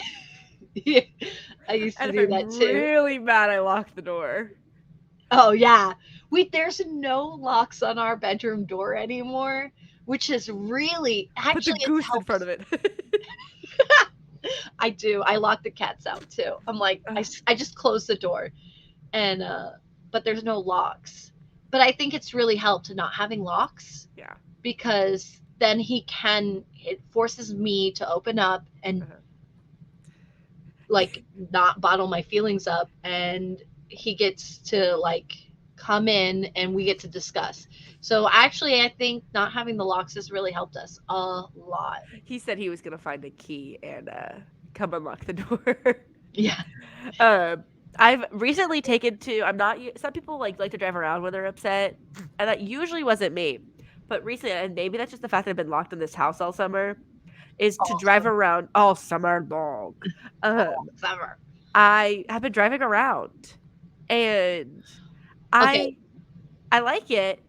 Yeah, I used And to if do I'm that too. really mad, I lock the door. Oh yeah. There's no locks on our bedroom door anymore, which is really Put the actually it's goose in front helped. of it. I do. I lock the cats out too. I'm like I just close the door and but there's no locks. But I think it's really helped not having locks Yeah. because then it forces me to open up and Uh-huh. like not bottle my feelings up, and he gets to like come in and we get to discuss. So actually I think not having the locks has really helped us a lot. He said he was gonna find a key and come unlock the door. Yeah. um, I've recently taken to. I'm not. Some people like to drive around when they're upset, and that usually wasn't me. But recently, and maybe that's just the fact that I've been locked in this house all summer, is to drive Awesome. around all summer long. Um, Summer. I have been driving around, and Okay. I I like it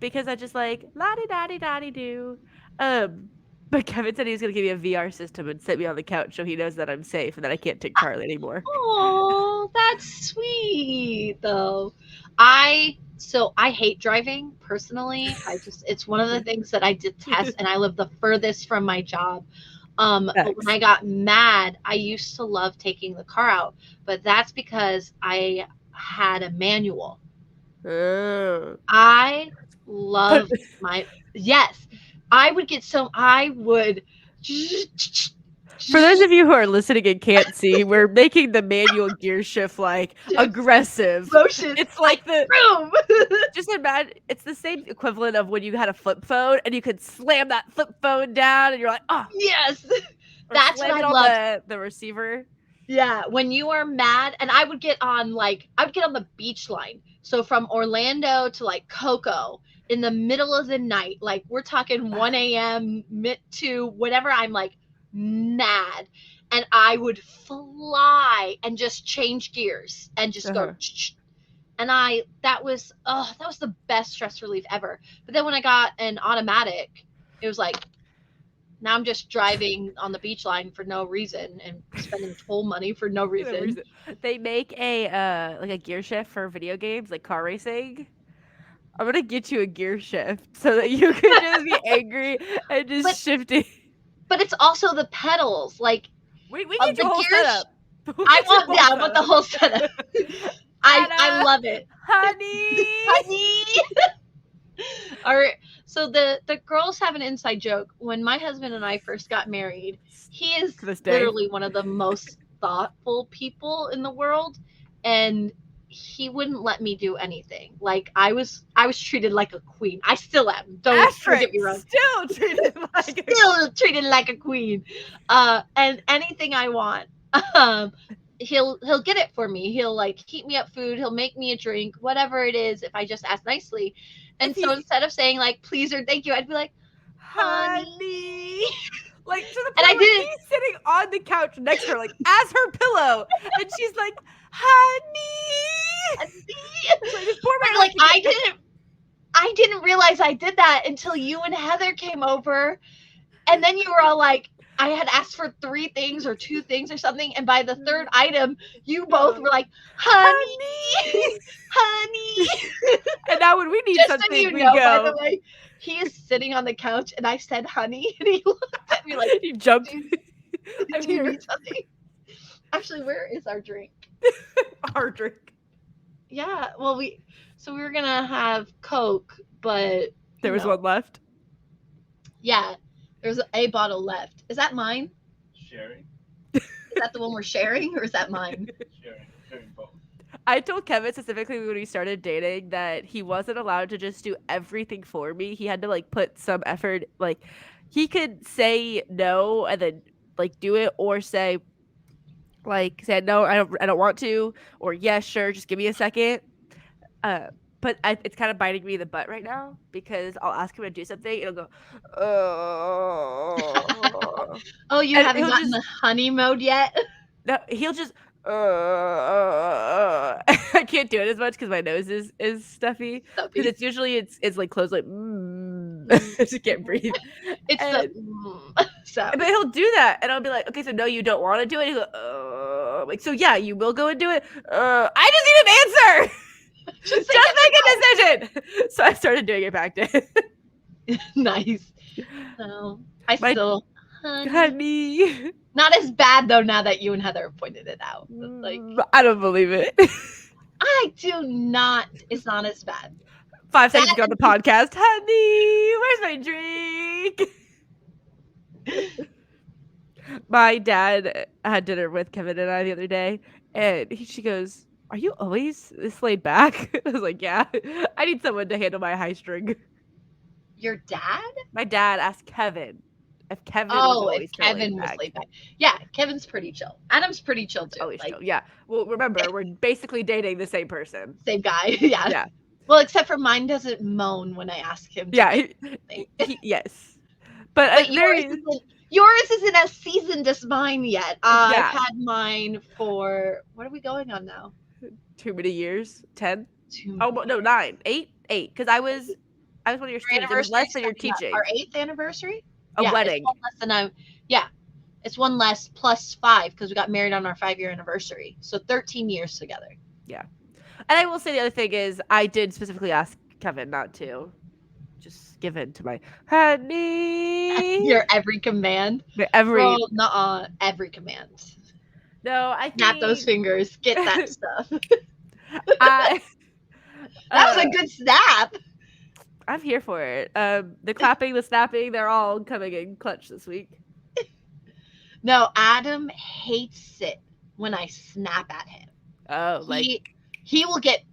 because I just like la di da di da di do. Um, but Kevin said he was gonna give me a VR system and sit me on the couch so he knows that I'm safe and that I can't take Charlie anymore. Oh, that's sweet though. I hate driving personally. It's one of the things that I detest, and I live the furthest from my job. But when Thanks. I got mad, I used to love taking the car out, but that's because I had a manual. Oh. I But love my Yes. I would for those of you who are listening and can't see, we're making the manual gear shift like aggressive. motions It's like like the boom. just imagine it's the same equivalent of when you had a flip phone and you could slam that flip phone down and you're like, oh, Yes. or That's what slam I it on loved. the receiver. Yeah, when you are mad, and I would get on the beach line. So from Orlando to like Cocoa in the middle of the night, like we're talking 1 a.m. mid to whatever. I'm like mad, and I would fly and just change gears and just go. Uh-huh. And that was the best stress relief ever. But then when I got an automatic, it was like now I'm just driving on the beach line for no reason and spending toll money for no For no reason. reason. They make a like a gear shift for video games, like car racing. I'm gonna get you a gear shift so that you can just be angry and But just shifting. but it's also the petals, like We get the your whole gears. setup. We get your whole I want the setup. whole setup. I Anna, love it, honey. honey. Or so the girls have an inside joke. When my husband and I first got married, he is To this day. literally one of the most thoughtful people in the world, and he wouldn't let me do anything. Like I was treated like a queen. I still am. Don't get Asterisk. me wrong. Still treated like a Still treated like a queen. And anything I want, um, he'll get it for me. He'll like heat me up food. He'll make me a drink, whatever it is. If I just ask nicely, if and so he's instead of saying like please or thank you, I'd be like honey, honey. Like to the and I point where didn't. he's sitting on the couch next to her, like as her pillow, and she's like, honey. Like this poor But man has like to get I didn't realize I did that until you and Heather came over, and then you were all like, I had asked for three things or two things or something, and by the third item, you both were like, honey, honey. honey. And now when we need Just so something, you we know, by the go. way, he is sitting on the couch, and I said honey, and he looked at me like, You jumped. do, I'm do you here. need something? Actually, where is our drink? Our drink. Yeah, well, we were gonna have Coke, but There was one left. yeah, there's a bottle left. Is that mine? Sharing. Is that the one we're sharing, or is that mine? Sharing both. I told Kevin specifically when we started dating that he wasn't allowed to just do everything for me. He had to like put some effort. Like he could say no and then like do it, or say no, I don't want to, or yes, sure, just give me a second. Uh, but it's kind of biting me in the butt right now because I'll ask him to do something, and he'll go, oh, Oh, you and haven't he'll gotten just the honey mode yet? no, he'll just I can't do it as much because my nose is stuffy. Because it's usually it's like closed, like I just can't breathe. It's And, the sound. but he'll do that, and I'll be like, okay, so no, you don't want to do it. He'll go, like, so yeah, you will go and do it. I just need an answer. Just Make a decision. So I started doing it back then. nice. So I My still honey. not as bad though now that you and Heather have pointed it out. But, like I don't believe it. I do not. It's not as bad. 5 seconds ago on the podcast, honey, where's my drink? My dad had dinner with Kevin and I the other day, and she goes, "Are you always this laid back?" I was like, "Yeah, I need someone to handle my high string." Your dad? My dad asked Kevin if Kevin was Oh, if always so Kevin laid was back. laid back. Yeah, Kevin's pretty chill. Adam's pretty chill too. Always Like chill. Yeah. Well, remember, we're basically dating the same person. same guy. Yeah. Yeah. Well, except for mine doesn't moan when I ask him to Yeah. do something. Yes. But But yours isn't as seasoned as mine yet. I've Yeah. had mine for what are we going on now? Too many years. 10. 2 Oh no, 9, 8, 8. Because I was one of your students. It was less than your teaching. Our 8th anniversary? A wedding. It's one less than it's one less plus 5 because we got married on our 5-year anniversary. So 13 years together. Yeah. And I will say the other thing is I did specifically ask Kevin not to. Just give in to my honey. Your every command. Every every command. No, I think Snap those fingers. Get that stuff. that was a good snap. I'm here for it. The clapping, the snapping, they're all coming in clutch this week. No, Adam hates it when I snap at him. Oh, he will get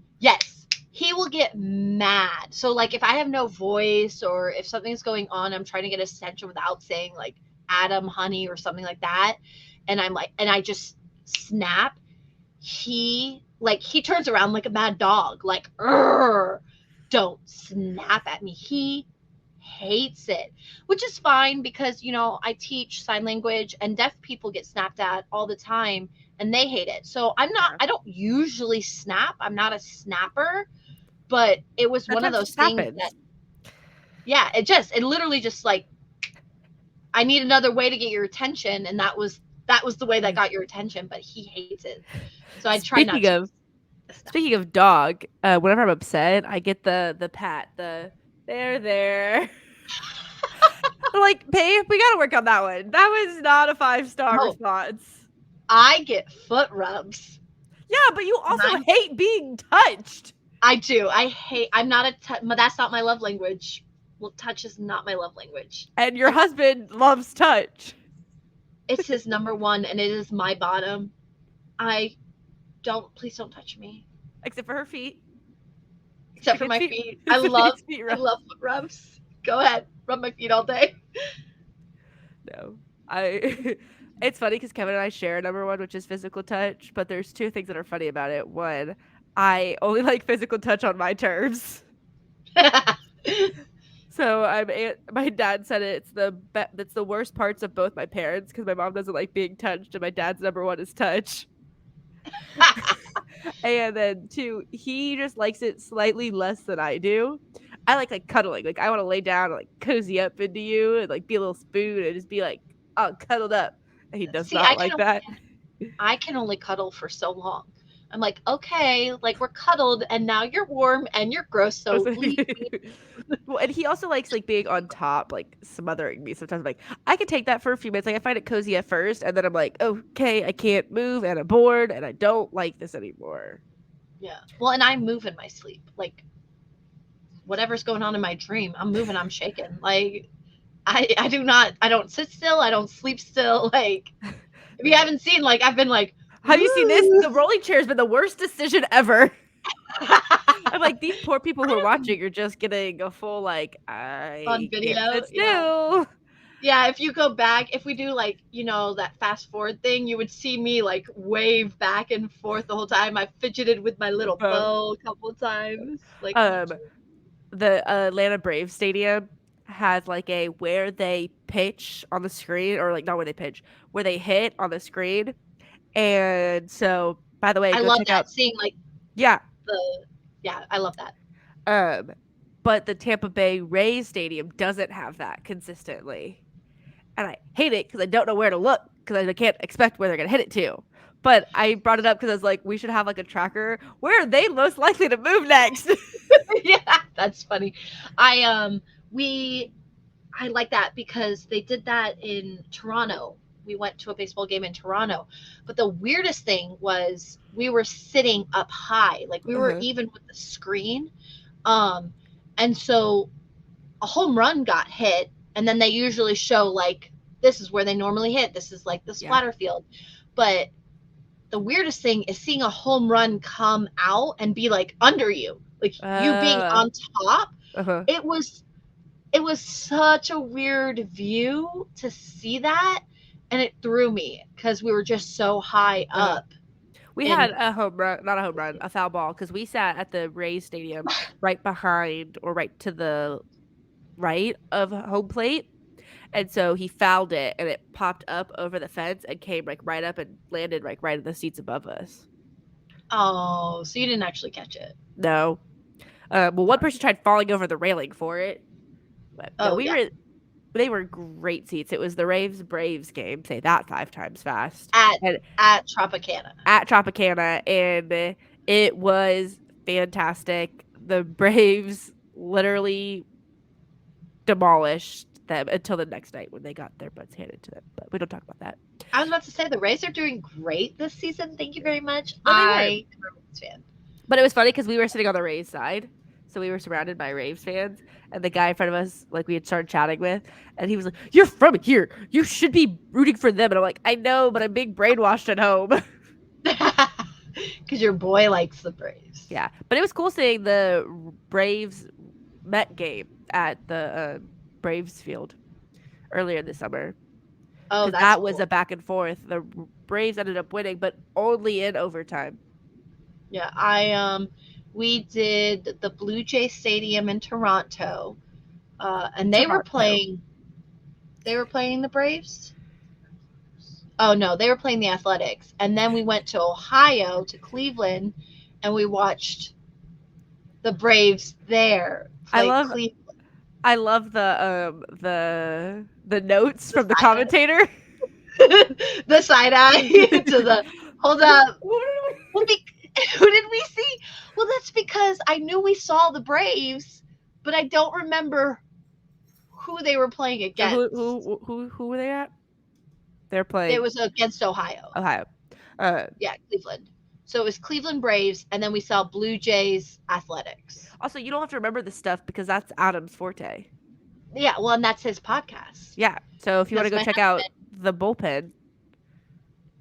mad. So like if I have no voice or if something's going on, I'm trying to get attention without saying like Adam, honey, or something like that, and I just snap. He turns around like a mad dog, like don't snap at me. He hates it, which is fine because I teach sign language and deaf people get snapped at all the time and they hate it. So I don't usually snap. I'm not a snapper, but it was one of those things that it literally just like I need another way to get your attention, and that was the way that got your attention, but he hates it. So I try not to. Speaking of dog, whenever I'm upset, I get the pat, the there. They're like, babe, we gotta work on that one. That was not a 5-star Oh, response. I get foot rubs. Yeah, but you And also hate being touched. I do. I'm not that's not my love language. Well, touch is not my love language. And your And husband loves touch. it's his number one, and it is my bottom. Please don't touch me. Except for her feet. Except She for gets my feet. feet. She gets feet I rubs. love foot rubs. Go ahead. Rub my feet all day. No. It's funny because Kevin and I share a number one, which is physical touch, but there's two things that are funny about it. One, I only like physical touch on my terms. So my dad said it's the worst parts of both my parents because my mom doesn't like being touched and my dad's number one is touch. And then two, he just likes it slightly less than I do. I like cuddling. Like I want to lay down and like cozy up into you and like be a little spoon and just be like, oh, cuddled up. And he does See, not like that. I can only cuddle for so long. I'm like, okay, like we're cuddled and now you're warm and you're gross, so leave me. Well, and he also likes like being on top, like smothering me. Sometimes I'm like, I can take that for a few minutes. Like I find it cozy at first, and then I'm like, okay, I can't move and I'm bored and I don't like this anymore. Yeah. Well, and I move in my sleep. Like whatever's going on in my dream, I'm moving, I'm shaking. Like I don't sit still, I don't sleep still. Like if you haven't seen, like I've been like, have you seen this? The rolling chair has been the worst decision ever. I'm like, these poor people who are watching are just getting a full like on video. Can't sit still. Yeah, if you go back, if we do like, that fast forward thing, you would see me like wave back and forth the whole time. I fidgeted with my little bow a couple times. Like the Atlanta Braves stadium has like a where they pitch on the screen, or like not where they pitch, where they hit on the screen. And so, by the way, I go love check that out. seeing like Yeah. I love that. But the Tampa Bay Rays stadium doesn't have that consistently. And I hate it because I don't know where to look because I can't expect where they're going to hit it to. But I brought it up because I was like, we should have like a tracker. Where are they most likely to move next? Yeah, that's funny. I like that because they did that in Toronto. We went to a baseball game in Toronto. But the weirdest thing was we were sitting up high. Like we were even with the screen. And so a home run got hit, and then they usually show like this is where they normally hit. This is like the splatter field. But the weirdest thing is seeing a home run come out and be like under you. Like you being on top. It was such a weird view to see that, and it threw me because we were just so high up. We had a home run, not a home run, a foul ball, because we sat at the Rays stadium right behind or right to the right of home plate. And so he fouled it and it popped up over the fence and came like right up and landed like right in the seats above us. Oh, so you didn't actually catch it? No. Well, one person tried falling over the railing for it. But no, they were great seats. It was the Braves game. Say that 5 times fast. At Tropicana. At Tropicana, and it was fantastic. The Braves literally demolished them until the next night when they got their butts handed to them. But we don't talk about that. I was about to say the Rays are doing great this season. Thank you very much. Well, I'm a Rays fan. But it was funny because we were sitting on the Rays side. So we were surrounded by Raves fans, and the guy in front of us, like we had started chatting with, and he was like, "You're from here. You should be rooting for them." And I'm like, "I know, but I'm being brainwashed at home." Because your boy likes the Braves. Yeah, but it was cool seeing the Braves Met game at the Braves field earlier this summer. Oh, that was a back and forth. The Braves ended up winning, but only in overtime. Yeah, we did the Blue Jay Stadium in Toronto, and they were playing the Braves. Oh no, they were playing the Athletics, and then we went to Ohio, to Cleveland, and we watched the Braves there. I love the notes from the commentator. The side eye to the hold up. Who did we see? Well, that's because I knew we saw the Braves, but I don't remember who they were playing So against. who were they at? They're It playing was against Ohio. Ohio. Uh, Yeah, Cleveland. So it was Cleveland Braves, and then we saw Blue Jays Athletics. Also, you don't have to remember this stuff because that's Adam's forte. Yeah, well, and that's his podcast. Yeah. So if you want to Because go my check out husband, the bullpen,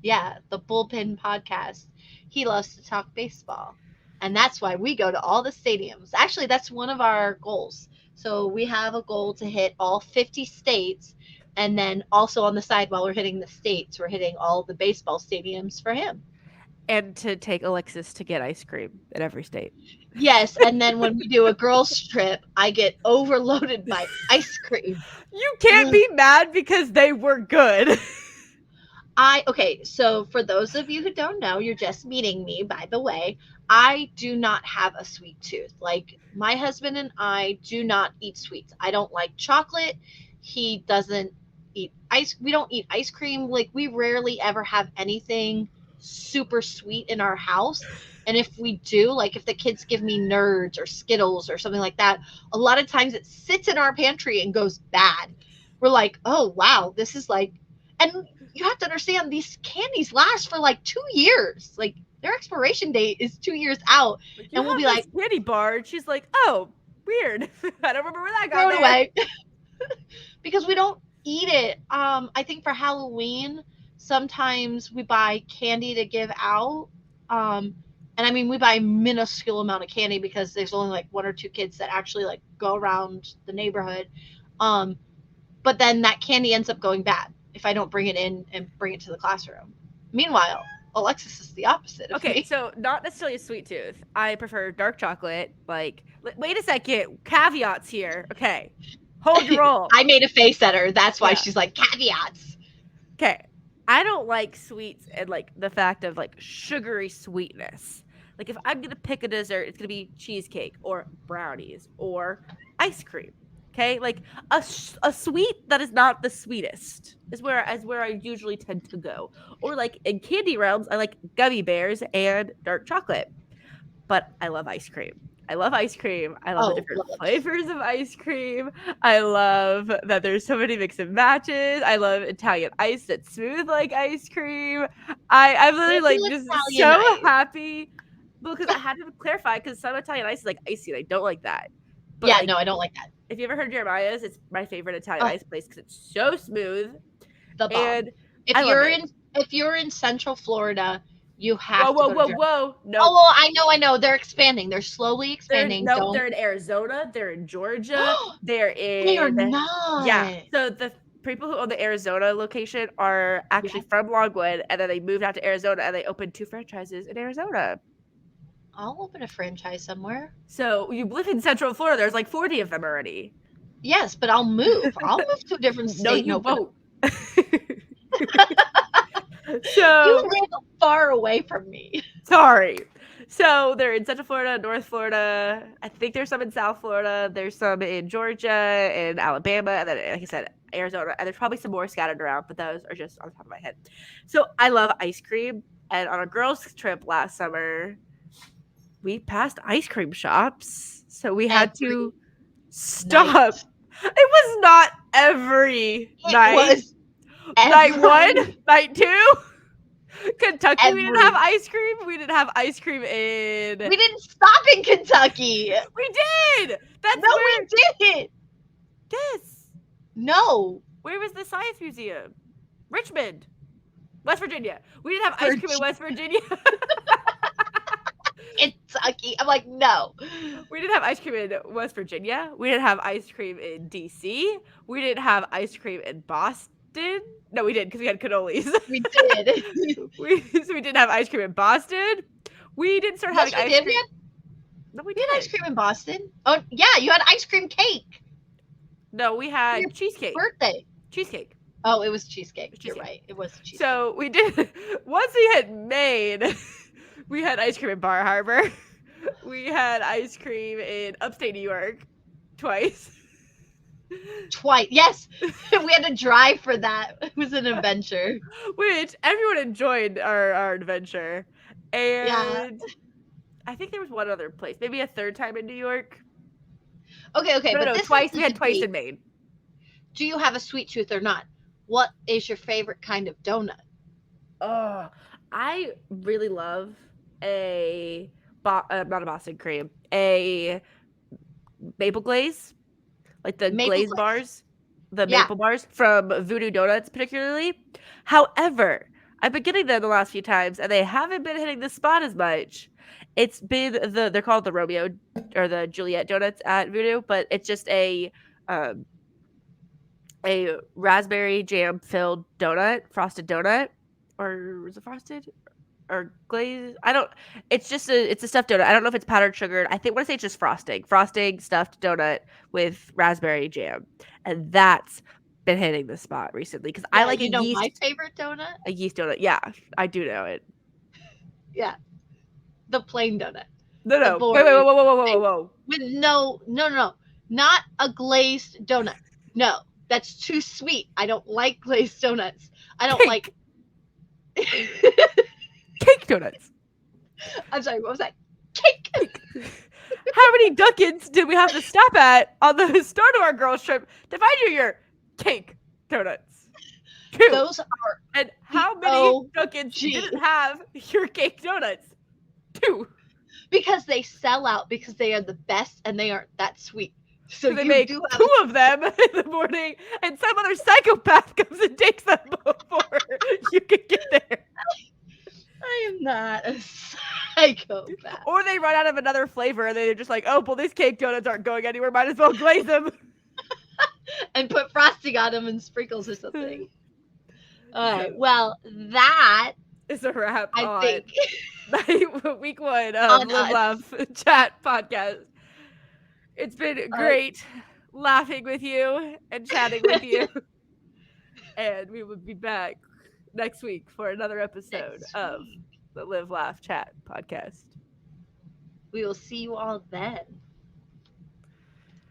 yeah, the Bullpen podcast, he loves to talk baseball. And that's why we go to all the stadiums. Actually, that's one of our goals. So we have a goal to hit all 50 states. And then also on the side, while we're hitting the states, we're hitting all the baseball stadiums for him. and to take Alexis to get ice cream in every state. Yes. And then when we do a girls' trip, I get overloaded by ice cream. You can't be mad because they were good. Okay, so for those of you who don't know, you're just meeting me, by the way. I do not have a sweet tooth. Like, my husband and I do not eat sweets. I don't like chocolate. He doesn't eat ice. We don't eat ice cream. Like, we rarely ever have anything super sweet in our house. And if we do, like if the kids give me Nerds or Skittles or something like that, a lot of times it sits in our pantry and goes bad. We're like, oh, wow, this is like, and you have to understand these candies last for like 2 years. Like their expiration date is 2 years out. Like, And we'll be this like, candy bar. And she's like, oh, weird. I don't remember where that got throw it there. away. Because we don't eat it. I think for Halloween, sometimes we buy candy to give out. And I mean, we buy a minuscule amount of candy because there's only like one or two kids that actually like go around the neighborhood. But then that candy ends up going bad if I don't bring it in and bring it to the classroom. Meanwhile, Alexis is the opposite of Okay, me. so not necessarily a sweet tooth. I prefer dark chocolate. Like, wait a second. Caveats here. Okay. Hold your roll. I made a face at her. That's why Yeah. she's like, caveats. Okay. I don't like sweets and like the fact of like sugary sweetness. Like if I'm gonna pick a dessert, it's gonna be cheesecake or brownies or ice cream. Okay, like a sweet that is not the sweetest is where I usually tend to go. Or like in candy realms, I like gummy bears and dark chocolate. But I love ice cream. I love ice cream. I love the different flavors of ice cream. I love that there's so many mix and matches. I love Italian ice that's smooth like ice cream. I'm literally like just Italian so ice. happy. Because I had to clarify because some Italian ice is like icy and I don't like that. But Yeah, like, no, I don't like that. if you ever heard Jeremiah's, it's my favorite Italian ice place because it's so smooth. The bomb. And If you're in Central Florida, you have to go to Germany. whoa. No. Oh, well, I know. They're expanding. They're slowly expanding. They're in Arizona. They're in Georgia. They're in. They are not. Yeah. So the people who own the Arizona location are actually from Longwood, and then they moved out to Arizona, and they opened 2 franchises in Arizona. I'll open a franchise somewhere. So you live in Central Florida. There's like 40 of them already. Yes, but I'll move. I'll move to a different state. No, you won't. So you live far away from me. Sorry. So they're in Central Florida, North Florida. I think there's some in South Florida. There's some in Georgia and Alabama, and then, like I said, Arizona. And there's probably some more scattered around, but those are just on the top of my head. So I love ice cream. And on a girls' trip last summer, we passed ice cream shops. So we had to stop. It was not every night. It was night 1, night 2. Kentucky, we didn't have ice cream. We didn't have ice cream in. We didn't stop in Kentucky. We did. We didn't. Yes. No. Where was the Science Museum? Richmond, West Virginia. We didn't have ice cream in West Virginia. Kentucky. I'm like, no. We didn't have ice cream in West Virginia. We didn't have ice cream in DC. We didn't have ice cream in Boston. No, we did because we had cannolis. We did. So we didn't have ice cream in Boston. We didn't start having ice cream. We had ice cream in Boston. Oh yeah, you had ice cream cake. No, we had cheesecake. Birthday. Cheesecake. Oh, it was cheesecake. You're right. It was cheesecake. So we did. Once we had made, we had ice cream in Bar Harbor. We had ice cream in upstate New York twice. Yes. We had to drive for that. It was an adventure. Which everyone enjoyed our adventure. And I think there was one other place. Maybe a third time in New York. Okay. No, twice. We had twice in Maine. do you have a sweet tooth or not? What is your favorite kind of donut? Oh, I really love a not a Boston cream, a maple glaze, like the Maple glaze glaze. bars, the Yeah. maple bars from Voodoo Donuts, particularly. However, I've been getting them the last few times, and they haven't been hitting the spot as much. It's been they're called the Romeo or the Juliet donuts at Voodoo, but it's just um a raspberry jam filled donut, frosted donut, or is it frosted? Or glaze. I don't. It's a stuffed donut. I don't know if it's powdered sugar. I think want to say it's just frosting stuffed donut with raspberry jam, and that's been hitting the spot recently because I Yeah, like you know my favorite donut? a yeast donut. Yeah, I do know it. Yeah, the plain donut. No, The no, wait, wait, boring whoa, whoa, whoa, whoa, whoa, thing whoa. with no, not a glazed donut. No, that's too sweet. I don't like glazed donuts. I don't like. Cake, cake donuts. I'm sorry, what was that? Cake. Cake. How many Dunkins did we have to stop at on the start of our girls trip to find you your cake donuts? 2. Those are And the how many Dunkins OG didn't have your cake donuts? 2. because they sell out because they are the best and they aren't that sweet. So So they you make do have 2 of them in the morning, and some other psychopath comes and takes them before you can get there. I am not a psychopath. Or they run out of another flavor, and they're just like, oh, well, these cake donuts aren't going anywhere. Might as well glaze them. And put frosting on them and sprinkles or something. All right. Well, that It's a wrap I on think week 1 of on Live us. Laugh Chat podcast. It's been great laughing with you and chatting with you. And we will be back next week for another episode Next of week. the Live Laugh Chat podcast. We will see you all then.